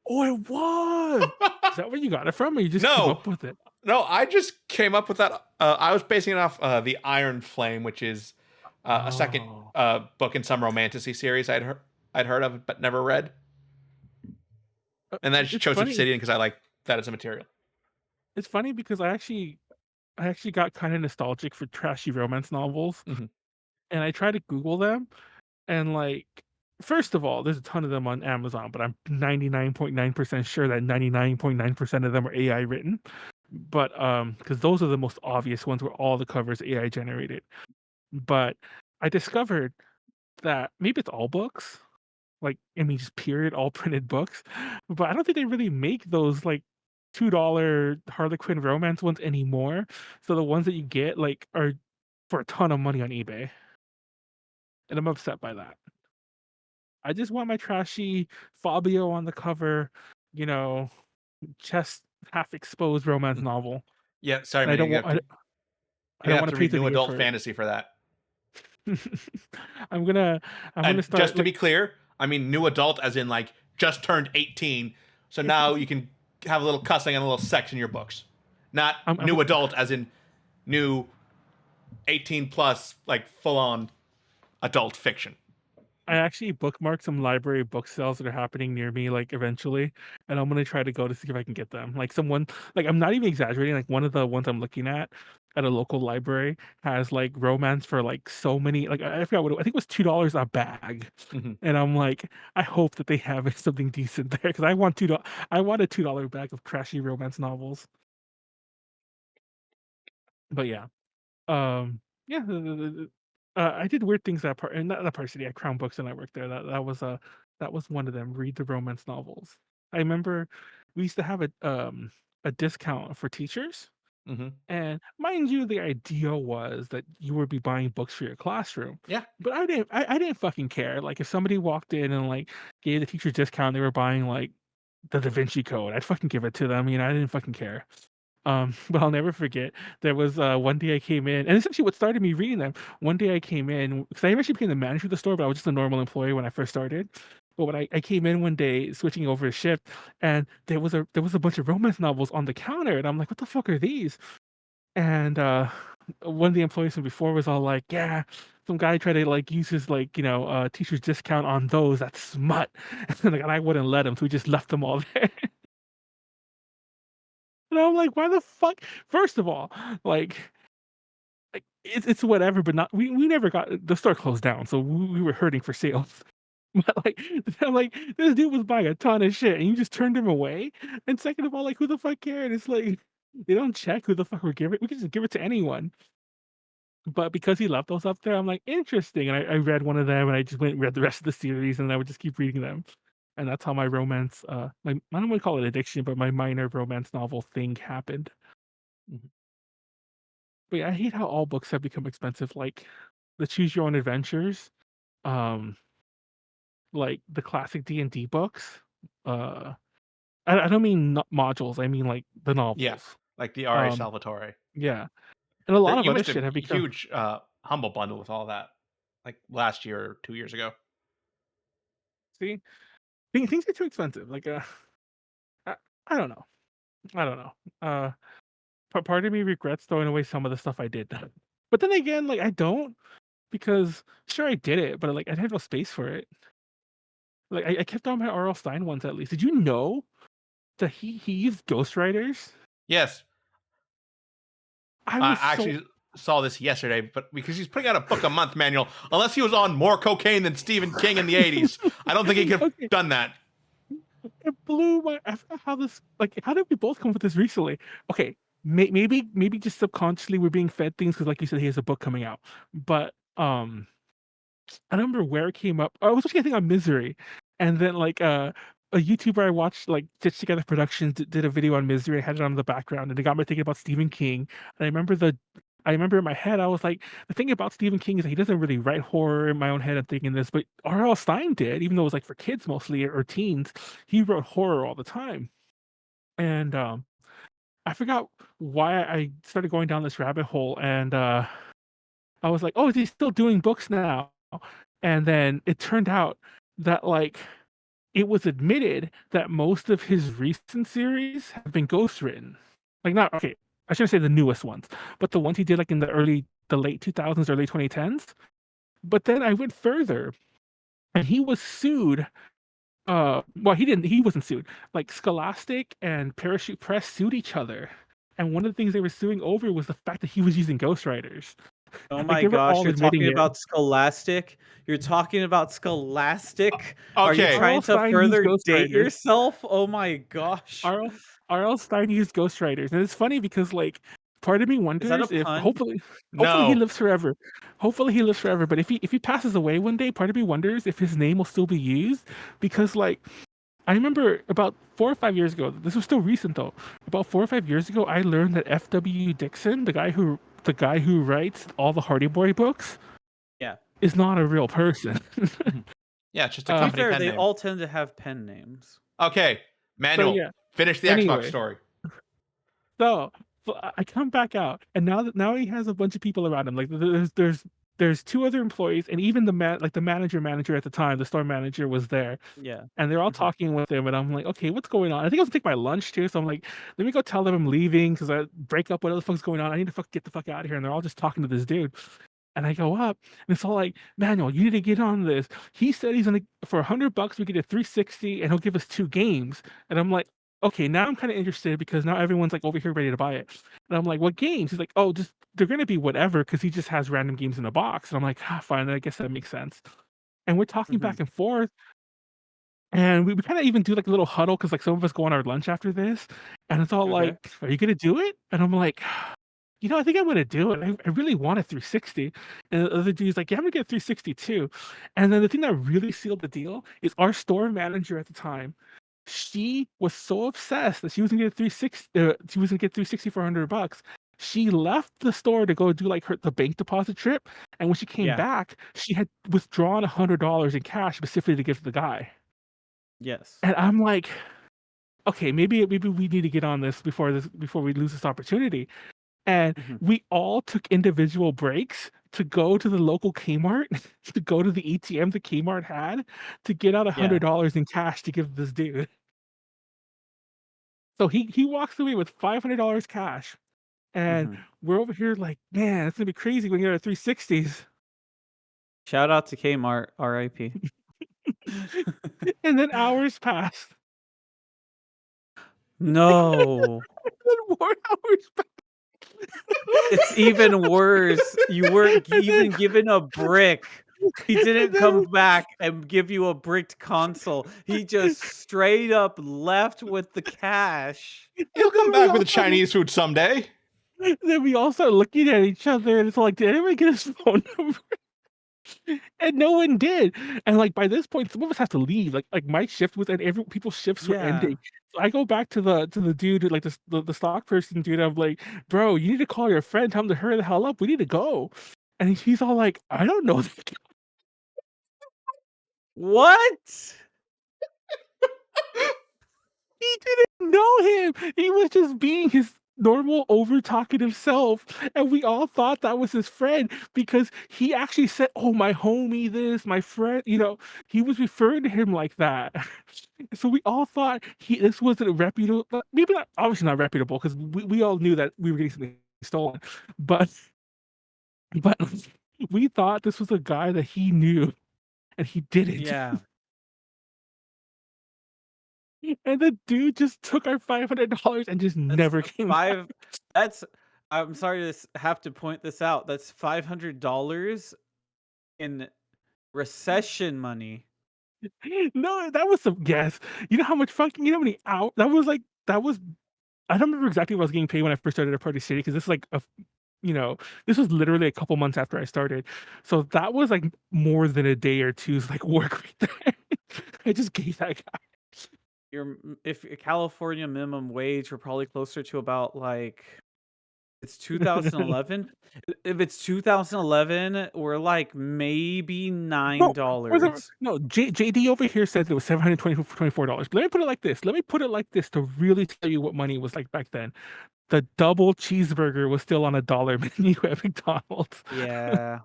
B: Oh, it was. Is that where you got it from, or you just came
A: No.
B: up with it?
A: No, I just came up with that. I was basing it off the Iron Flame, which is a second
B: Oh.
A: book in some romantasy series I'd heard of but never read. And then I just
B: It's
A: chose
B: funny.
A: Obsidian because I like that as a material.
B: It's funny because I actually got kind of nostalgic for trashy romance novels,
A: Mhm.
B: and I tried to Google them, and like, first of all, there's a ton of them on Amazon, but I'm 99.9% sure that 99.9% of them are AI written. But because those are the most obvious ones where all the covers AI generated. But I discovered that maybe it's all books, like, I mean, just period, all printed books. But I don't think they really make those like $2 Harlequin romance ones anymore. So the ones that you get like are for a ton of money on eBay, and I'm upset by that. I just want my trashy Fabio on the cover, you know, chest half exposed romance novel.
A: Yeah, sorry,
B: And I
A: man.
B: don't
A: You
B: want.
A: have to,
B: I don't want to pay
A: read
B: through
A: New
B: the year
A: Adult
B: for
A: Fantasy for that.
B: it. I'm gonna
A: And
B: start.
A: just to
B: Like,
A: be clear, I mean new adult as in like just turned 18. So now you can have a little cussing and a little sex in your books. Not
B: I'm
A: new adult as in new 18 plus, like full on adult fiction.
B: I actually bookmarked some library book sales that are happening near me, like eventually, and I'm gonna try to go to see if I can get them. Like someone, like I'm not even exaggerating. Like one of the ones I'm looking at a local library has like romance for like so many. Like I forgot what I think it was $2 a bag,
A: Mhm.
B: and I'm like, I hope that they have something decent there because I want $2. I want a $2 bag of trashy romance novels. But yeah. Yeah, I did weird things that part, and not that part city at Crown Books, and I worked there. That was one of them. Read the romance novels. I remember we used to have a discount for teachers,
A: Mm-hmm.
B: and mind you, the idea was that you would be buying books for your classroom.
A: Yeah.
B: But I didn't fucking care. Like if somebody walked in and like gave the teachers discount, they were buying like the Da Vinci Code. I'd fucking give it to them. You know, I didn't fucking care. But I'll never forget. There was one day I came in, and essentially what started me reading them. One day I came in because I actually became the manager of the store, but I was just a normal employee when I first started. But when I came in one day switching over a shift, and there was a bunch of romance novels on the counter, and I'm like, "What the fuck are these?" And one of the employees from before was all like, "Yeah, some guy tried to like use his like teacher's discount on those. That's smut." And I wouldn't let him, so we just left them all there. And I'm like, "Why the fuck?" First of all, like it's whatever, but not we never got the store closed down, so we were hurting for sales. But like I'm like, this dude was buying a ton of shit and you just turned him away. And second of all, like who the fuck cared? It's like they don't check who the fuck we're giving. We can just give it to anyone. But because he left those up there, I'm like, interesting. And I read one of them and I just went and read the rest of the series and I would just keep reading them. And that's how my romance, my I don't want to call it addiction, but my minor romance novel thing happened.
A: Mhm.
B: But yeah, I hate how all books have become expensive. Like the Choose Your Own Adventures, um, like the classic D&D books. Uh, I don't mean modules. I mean like the
A: Yeah,
B: novels.
A: like the R.A.
B: Um,
A: Salvatore.
B: yeah, and a lot of
A: You
B: other
A: missed a
B: shit have become.
A: huge humble bundle with all that, like last year or 2 years ago.
B: See, things are too expensive. Like I, I don't know. I don't know. Uh, part of me regrets throwing away some of the stuff I did, but then again, like I don't because sure I did it, but like I had no space for it. Like I kept all my R.L. Stine ones at least. Did you know that he used ghostwriters?
A: Yes,
B: I
A: I
B: was so
A: actually saw this yesterday, but because he's putting out a book a month, Manuel, unless he was on more cocaine than Stephen King in the 80s, I don't think he could have
B: okay.
A: done that.
B: It blew my. I forgot how this. Like, how did we both come up with this recently? Okay, maybe just subconsciously we're being fed things because, like you said, he has a book coming out. But I don't remember where it came up. I was watching I think on Misery, and then like a YouTuber I watched like Stitch Together Productions did a video on Misery. I had it on in the background, and it got me thinking about Stephen King. And I remember in my head I was like, the thing about Stephen King is that he doesn't really write horror. In my own head, I'm thinking this, but R.L. Stine did, even though it was like for kids mostly or teens. He wrote horror all the time, and I forgot why I started going down this rabbit hole, and I was like, "Oh, is he still doing books now?" And then it turned out that like it was admitted that most of his recent series have been ghostwritten. Like not okay, I shouldn't say the newest ones, but the ones he did like in the late 2000s, early 2010s. But then I went further and he was sued. Well, he wasn't sued. Like Scholastic and Parachute Press sued each other. And one of the things they were suing over was the fact that he was using ghostwriters.
D: Oh
B: Like
D: my
B: they were
D: gosh,
B: all
D: you're
B: admitting
D: talking
B: it.
D: about Scholastic? You're talking about Scholastic? Are you
A: Okay,
D: trying
B: R.L.
D: to
B: Stine used
D: further date
B: ghostwriters.
D: yourself? Oh my gosh.
B: R.L. Stine used ghostwriters, and it's funny because like part of me
D: Is that a
B: wonders if
D: pun?
B: hopefully he
A: no,
B: lives forever. Hopefully he lives forever. But if he passes away one day, part of me wonders if his name will still be used because like I remember about 4 or 5 years ago. This was still recent though. About 4 or 5 years ago, I learned that F.W. Dixon, the guy who writes all the Hardy Boy books,
D: Yeah.
B: is not a real person.
A: yeah, it's just a
D: To be
A: company
D: fair,
A: pen
D: they
A: name.
D: all tend to have pen names.
A: Okay,
B: So
A: Manuel,
B: yeah.
A: finish the Xbox
B: Anyway,
A: story.
B: so I come back out, and now he has a bunch of people around him. Like there's two other employees, and even the manager at the time, the store manager was there,
D: Yeah.
B: and they're all
D: Mhm.
B: talking with him, and I'm like, okay, what's going on? I think I was gonna take my lunch too, so I'm like, let me go tell them I'm leaving because I break up. What the fuck's going on? I need to get the fuck out of here. And they're all just talking to this dude, and I go up, and it's all like, Manuel, you need to get on this. He said he's gonna for $100 we get a 360, and he'll give us 2 games. And I'm like, okay, now I'm kind of interested because now everyone's like over here ready to buy it. And I'm like, what games? He's like, oh, just they're gonna be whatever because he just has random games in a box. And I'm like, fine, I guess that makes sense. And we're talking
D: Mhm.
B: back and forth, and we kind of even do like a little huddle because like some of us go on our lunch after this, and it's all
D: Okay.
B: like, are you gonna do it? And I'm like, I think I'm gonna do it. I really want a 360. And the other dude's like, yeah, I'm gonna get a 360 too. And then the thing that really sealed the deal is our store manager at the time. She was so obsessed that she was gonna get a 360. She was gonna get 360 for $100. She left the store to go do like the bank deposit trip, and when she came
D: Yeah.
B: back, she had withdrawn $100 in cash specifically to give to the guy.
D: Yes.
B: And I'm like, okay, maybe we need to get on this before we lose this opportunity. And
D: Mhm.
B: we all took individual breaks to go to the local Kmart, to go to the ATM the Kmart had, to get out
D: Yeah.
B: $100 in cash to give this dude. So he walks away with $500 cash, and
D: Mhm.
B: we're over here like, man, it's gonna be crazy when you get our 360s.
D: Shout out to Kmart, RIP.
B: And then hours pass.
D: No.
B: And more hours pass.
D: It's even worse. You weren't
B: And then
D: even given a brick. He
B: and
D: didn't
B: then
D: come back and give you a bricked console. He just straight up left with the cash.
A: He'll come
B: we
A: back
B: all
A: with the
B: started
A: Chinese food someday.
B: then we all start looking at each other, and it's like, "Did anyone get his phone number?" And no one did. And, like, by this point, some of us have to leave. Like my shift was and every people's shifts were
D: Yeah.
B: ending. So I go back to the dude, like, the stock person dude, I'm like, "Bro, you need to call your friend, tell him to hurry the hell up, we need to go." And he's all like, "I don't know."
D: What?
B: He didn't know him. He was just being his normal over talkative self, and we all thought that was his friend because he actually said, "Oh, my homie, this, my friend." He was referring to him like that. So we all thought this wasn't reputable. Maybe not, obviously not reputable, because we all knew that we were getting something stolen, but but we thought this was a guy that he knew, and he didn't.
D: Yeah.
B: And the dude just took our $500 and just
D: That's
B: never came back.
D: that's I'm sorry to have to point this out. That's $500 in recession money.
B: No, that was some guess. You know how much fucking, how many hours that was. I don't remember exactly what I was getting paid when I first started at Party City, because this is like this was literally a couple months after I started. So that was like more than a day or two's like work right there. I just gave that guy.
D: If California minimum wage, we're probably closer to about like it's 2011. If it's 2011, we're like maybe
B: No,
D: $9.
B: no. JD over here says it was $724. Let me put it like this. Let me put it like this to really tell you what money was like back then. The double cheeseburger was still on a dollar menu at McDonald's.
D: Yeah.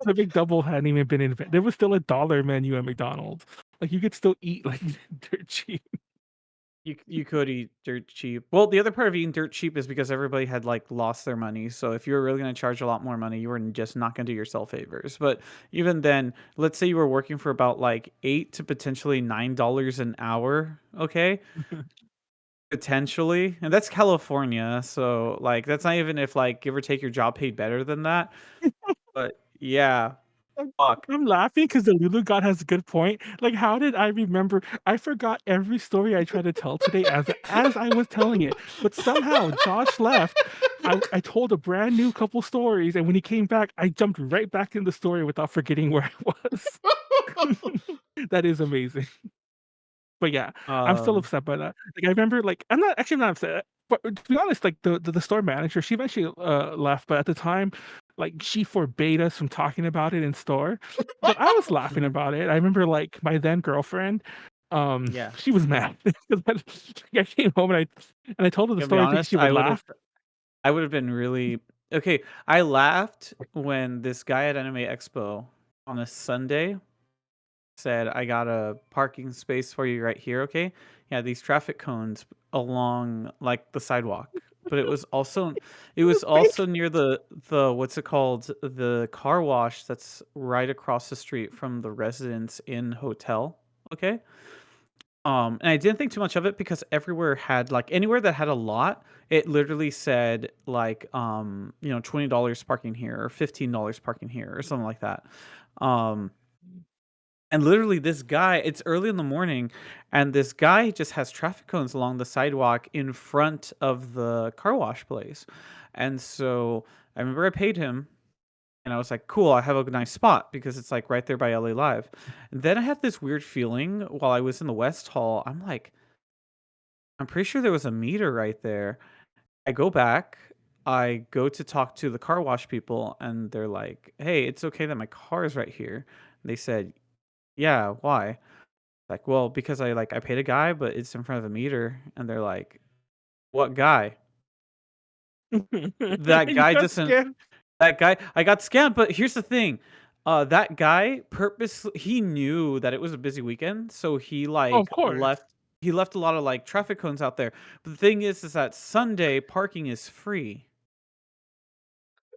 B: The big double hadn't even been invented. There was still a dollar menu at McDonald's. Like, you could still eat like dirt cheap.
D: You could eat dirt cheap. Well, the other part of eating dirt cheap is because everybody had like lost their money. So if you were really going to charge a lot more money, you were just not going to do yourself favors. But even then, let's say you were working for about like $8 to potentially $9 an hour. Okay, potentially, and that's California. So like that's not even if like give or take your job paid better than that. But yeah, fuck.
B: I'm laughing because the Lulu God has a good point. Like, how did I remember? I forgot every story I tried to tell today as I was telling it. But somehow Josh left. I told a brand new couple stories, and when he came back, I jumped right back in the story without forgetting where I was. That is amazing. But yeah, I'm still
D: Um,
B: upset by that. Like, I remember, like, I'm not upset, but to be honest, like the store manager, she eventually left, but at the time, like, she forbade us from talking about it in store. But I was laughing
D: mhm,
B: about it. I remember, like, my then girlfriend,
D: yeah.
B: she was mad because I came home and I told her the
D: Gonna be
B: story thinking
D: honest,
B: she would laugh.
D: I would have been really okay. I laughed when this guy at Anime Expo on a Sunday said, "I got a parking space for you right here." Okay, yeah, these traffic cones along like the sidewalk, but it was also near the what's it called, the car wash that's right across the street from the Residence Inn hotel. Okay, and I didn't think too much of it because everywhere had like anywhere that had a lot, it literally said like $20 parking here or $15 parking here or something like that. Um and literally this guy, it's early in the morning and this guy just has traffic cones along the sidewalk in front of the car wash place. And so I remember I paid him and I was like, cool, I have a nice spot because it's like right there by LA Live. And then I had this weird feeling while I was in the West Hall. I'm like, I'm pretty sure there was a meter right there. I go back, I go to talk to the car wash people, and they're like, hey, it's okay that my car is right here. They said, yeah, why? Like, well, because I paid a guy, but it's in front of a meter. And they're like, what guy? That
B: You
D: guy
B: got
D: doesn't
B: scared.
D: That guy, I got scammed. But here's the thing, that guy purposely he knew that it was a busy weekend, so he
B: Oh,
D: like
B: of course.
D: left a lot of like traffic cones out there. But the thing is that Sunday parking is free.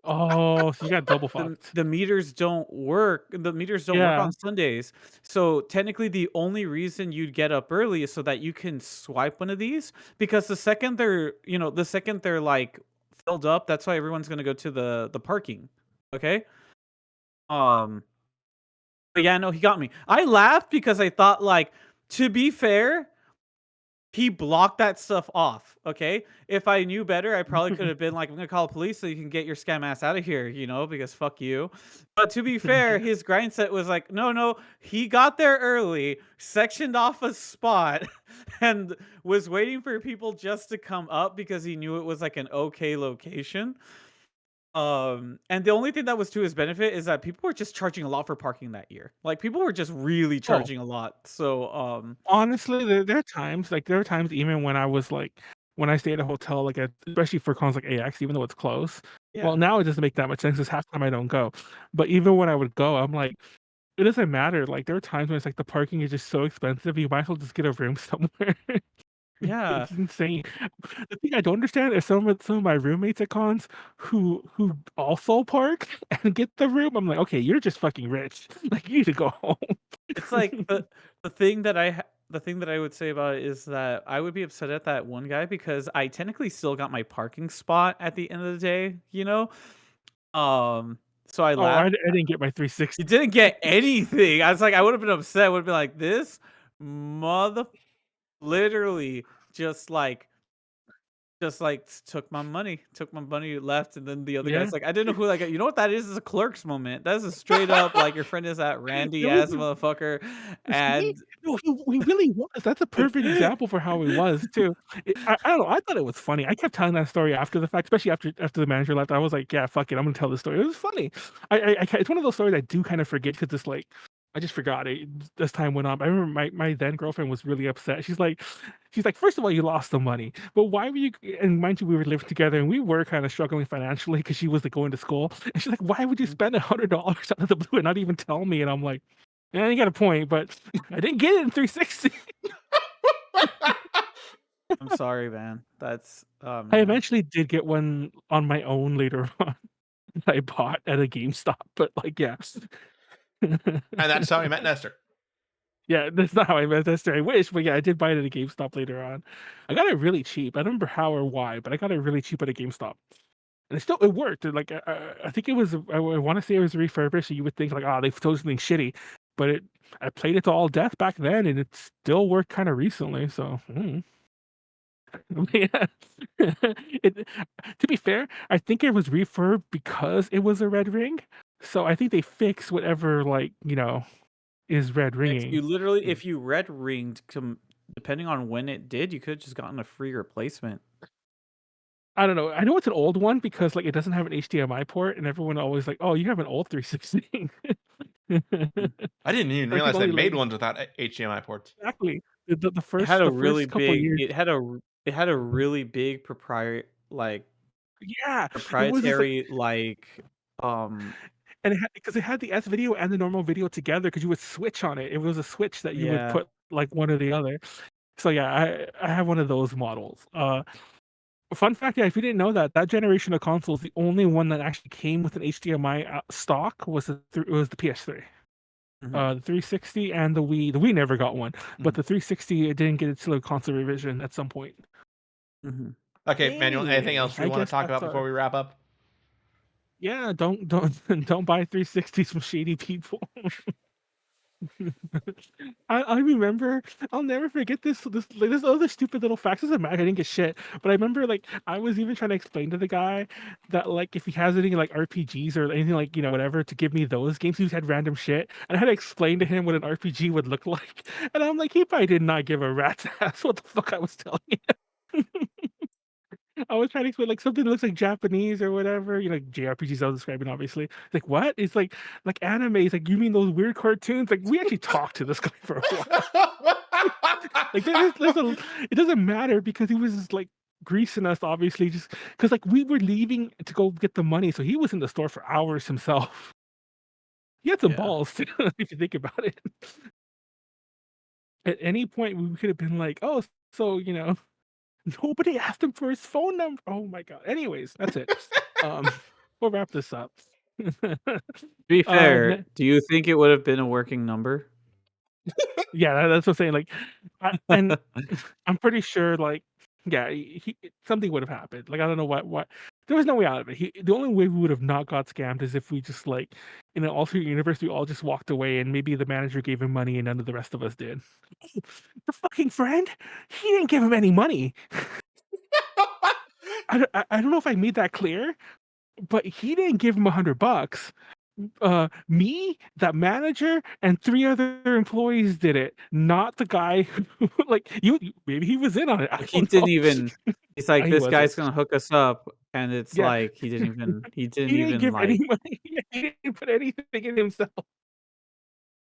B: Oh, so you got double fucked.
D: The meters don't work. The meters don't work
B: Yeah.
D: on Sundays. So technically, the only reason you'd get up early is so that you can swipe one of these. Because the second they're like filled up, that's why everyone's gonna go to the parking. Okay. But yeah, no, he got me. I laughed because I thought, like, to be fair, he blocked that stuff off. Okay, if I knew better, I probably could have been like, "I'm gonna call the police so you can get your scam ass out of here," because fuck you. But to be fair, his grind set was like, no, no, he got there early, sectioned off a spot, and was waiting for people just to come up because he knew it was like an okay location. And the only thing that was to his benefit is that people were just charging a lot for parking that year. Like people were just really
B: Oh,
D: charging a lot. So
B: honestly, there are times even when I was like when I stay at a hotel, like especially for cons like AX, even though it's close.
D: yeah.
B: Well, now it doesn't make that much sense because half the time I don't go. But even when I would go, I'm like, it doesn't matter. Like there are times when it's like the parking is just so expensive, you might as well just get a room somewhere.
D: Yeah.
B: It's insane. The thing I don't understand is some of my roommates at cons who also park and get the room. I'm like, okay, you're just fucking rich. Like you need to go home.
D: It's like the thing that the thing that I would say about it is that I would be upset at that one guy because I technically still got my parking spot at the end of the day, So I
B: Oh, I
D: laughed.
B: didn't get my 360.
D: You didn't get anything. I was like, I would have been upset. I would have been like, this mother literally just like took my money, left, and then the other
B: Yeah.
D: guy's like, I didn't know who that guy. You know what that is? It's a clerk's moment. That's a straight up like your friend is that randy
B: No,
D: ass motherfucker,
B: see?
D: and
B: No, he really was. That's a perfect example for how he was too. I don't know. I thought it was funny. I kept telling that story after the fact, especially after the manager left. I was like, yeah, fuck it, I'm gonna tell this story. It was funny. It's one of those stories I do kind of forget because it's like I just forgot it as time went on. I remember my then girlfriend was really upset. She's like, first of all, you lost the money, but why were you? And mind you, we were living together and we were kind of struggling financially because she was like going to school. And she's like, why would you spend $100 out of the blue and not even tell me? And I'm like, yeah, you got a point, but I didn't get it in 360.
D: I'm sorry, man. That's
B: I
D: man.
B: eventually did get one on my own later on. I bought at a GameStop, but like, yeah.
A: And that's how I met Nestor.
B: Yeah, that's not how I met Esther. I wish, but yeah, I did buy it at a GameStop later on. I got it really cheap. I don't remember how or why, but I got it really cheap at a GameStop. And it worked. Like I think it was. I want to say it was refurbished. So you would think like, oh, they've told something shitty, but I played it to all death back then, and it still worked kind of recently. So, yeah. To be fair, I think it was refurb because it was a red ring. So I think they fix whatever is red ringing.
D: You literally, if you red ringed, depending on when it did, you could have just gotten a free replacement.
B: I don't know. I know it's an old one because like it doesn't have an HDMI port, and everyone always like, "Oh, you have an old 360."
A: I didn't even
B: Or I think
A: realize they
B: only,
A: made
B: like-
A: ones without HDMI ports.
B: Exactly. The
D: It
B: first
D: had a
B: the
D: really
B: first couple
D: big.
B: years.
D: It had a really big
B: Yeah, it was like,
D: proprietary
B: and because it had the S video and the normal video together because you would switch on it. It was a switch that you would
D: Yeah.
B: put like one or the other. So yeah, I have one of those models. Fun fact, yeah, if you didn't know that generation of consoles, the only one that actually came with an HDMI stock was the PS3.
D: Mhm.
B: The 360 and the Wii. The Wii never got one, but the 360 it didn't get its little console revision at some point.
D: Mhm.
A: Okay, Manuel, anything else
B: I
A: we want
B: guess
A: to talk
B: that's
A: about before we wrap up?
B: Yeah, don't don't buy 360s from shady people. I remember, I'll never forget this other stupid little facts. Doesn't matter, I didn't get shit. But I remember like I was even trying to explain to the guy that like if he has any like RPGs or anything like whatever to give me those games, he had random shit. And I had to explain to him what an RPG would look like. And I'm like, he probably did not give a rat's ass what the fuck I was telling him. I was trying to explain like something that looks like Japanese or whatever, like JRPGs I was describing, obviously. Like what? It's like anime. It's like you mean those weird cartoons? Like we actually talked to this guy for a while. Like it doesn't matter because he was just like greasing us, obviously, just because like we were leaving to go get the money, so he was in the store for hours himself. He had some
D: Yeah.
B: balls too, if you think about it. At any point, we could have been like, "Oh, so nobody asked him for his phone number." Oh my god. Anyways, that's it. Um, we'll wrap this up.
D: To be fair,
B: Ne-
D: do you think it would have been a working number?
B: yeah, that's what I'm saying. Like, and I'm pretty sure, like, yeah, something would have happened. Like, I don't know what. There was no way out of it. The only way we would have not got scammed is if we just like, in an alternate universe, we all just walked away, and maybe the manager gave him money, and none of the rest of us did. The fucking friend, he didn't give him any money. I don't know if I made that clear, but he didn't give him $100. Me, that manager, and 3 other employees did it, not the guy who like, maybe he was in on it, I
D: He
B: don't
D: didn't
B: know.
D: even. He's like,
B: He
D: this
B: wasn't.
D: guy's gonna hook us up, and it's
B: Yeah.
D: like he didn't even. He didn't
B: He didn't
D: even
B: give any
D: like.
B: money. He didn't put anything in himself.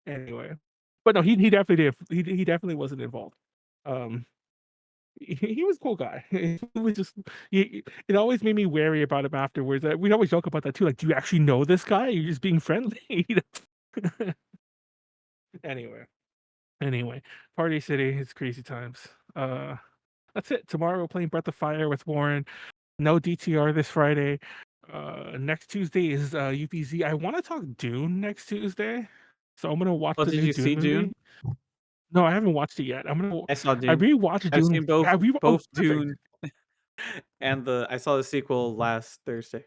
B: Anyway. But no, he definitely did. He definitely wasn't involved. Um, he was a cool guy. He was just it always made me wary about him afterwards. We'd always joke about that too. Like, do you actually know this guy? You're just being friendly. Anyway. Anyway, Party City is crazy times. That's it. Tomorrow we're playing Breath of Fire with Warren. No DTR this Friday. Next Tuesday is UPZ. I want to talk Dune next Tuesday, so I'm gonna watch
D: Oh,
B: the
D: did
B: new
D: you see
B: Dune movie.
D: Dune?
B: No, I haven't watched it yet.
D: I saw
B: I
D: Dune.
B: rewatched
D: I've
B: Dune.
D: seen both
B: Oh, perfect.
D: Dune and I saw the sequel last Thursday.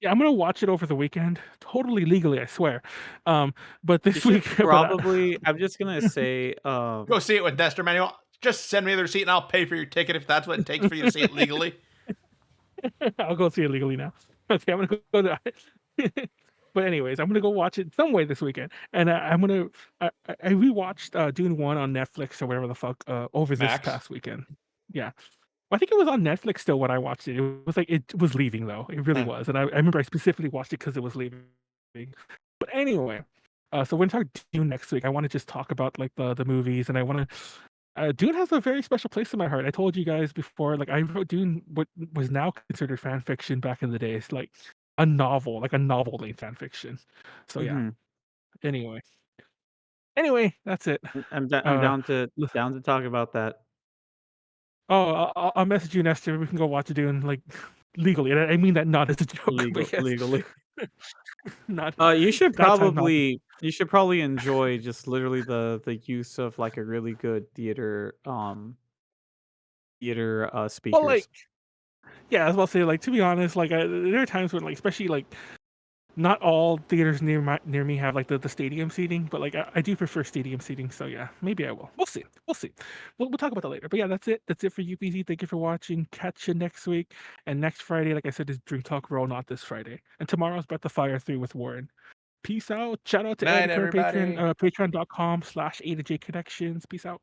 B: Yeah, I'm gonna watch it over the weekend, totally legally, I swear. But
D: You
B: this
D: should
B: week,
D: probably. I'm just gonna say.
A: Go see it with Nestor, Manuel. Just send me the receipt and I'll pay for your ticket if that's what it takes for you to see it legally.
B: I'll go see it legally now. Okay, I'm gonna go to But anyways, I'm gonna go watch it some way this weekend, and I'm gonna. I rewatched Dune 1 on Netflix or whatever the fuck over this
A: Max.
B: past weekend. Yeah, I think it was on Netflix still when I watched it. It was like it was leaving though. It really was, and I remember I specifically watched it because it was leaving. But anyway, so when we talk Dune next week, I want to just talk about like the movies, and I want to. Dune has a very special place in my heart. I told you guys before, like I wrote Dune, what was now considered fan fiction back in the days, like a novel, like a novel length fan fiction. So yeah.
D: Mhm.
B: Anyway, that's it.
D: I'm
B: Uh,
D: down to talk about that
B: I'll message you, Nestor. We can go watch Dune like legally. And I mean that not as a joke, but yes,
D: legally.
B: not
D: You should
B: that time. Not
D: probably enjoy just literally the use of like a really good theater
B: well,
D: speakers.
B: like yeah, I was about to say, like to be honest, like there are times when like especially like not all theaters near me have like the stadium seating, but like I do prefer stadium seating. So yeah, maybe I will. We'll see. We'll see. We'll talk about that later. But yeah, that's it. That's it for UPZ. Thank you for watching. Catch you next week. And next Friday, like I said, is Dream Talk Roll, not this Friday. And tomorrow's Breath of Fire 3 with Warren. Peace out. Shout out to
A: Night,
B: Ed, current patron,
A: everybody.
B: patreon.com/A to J Connections. Peace out.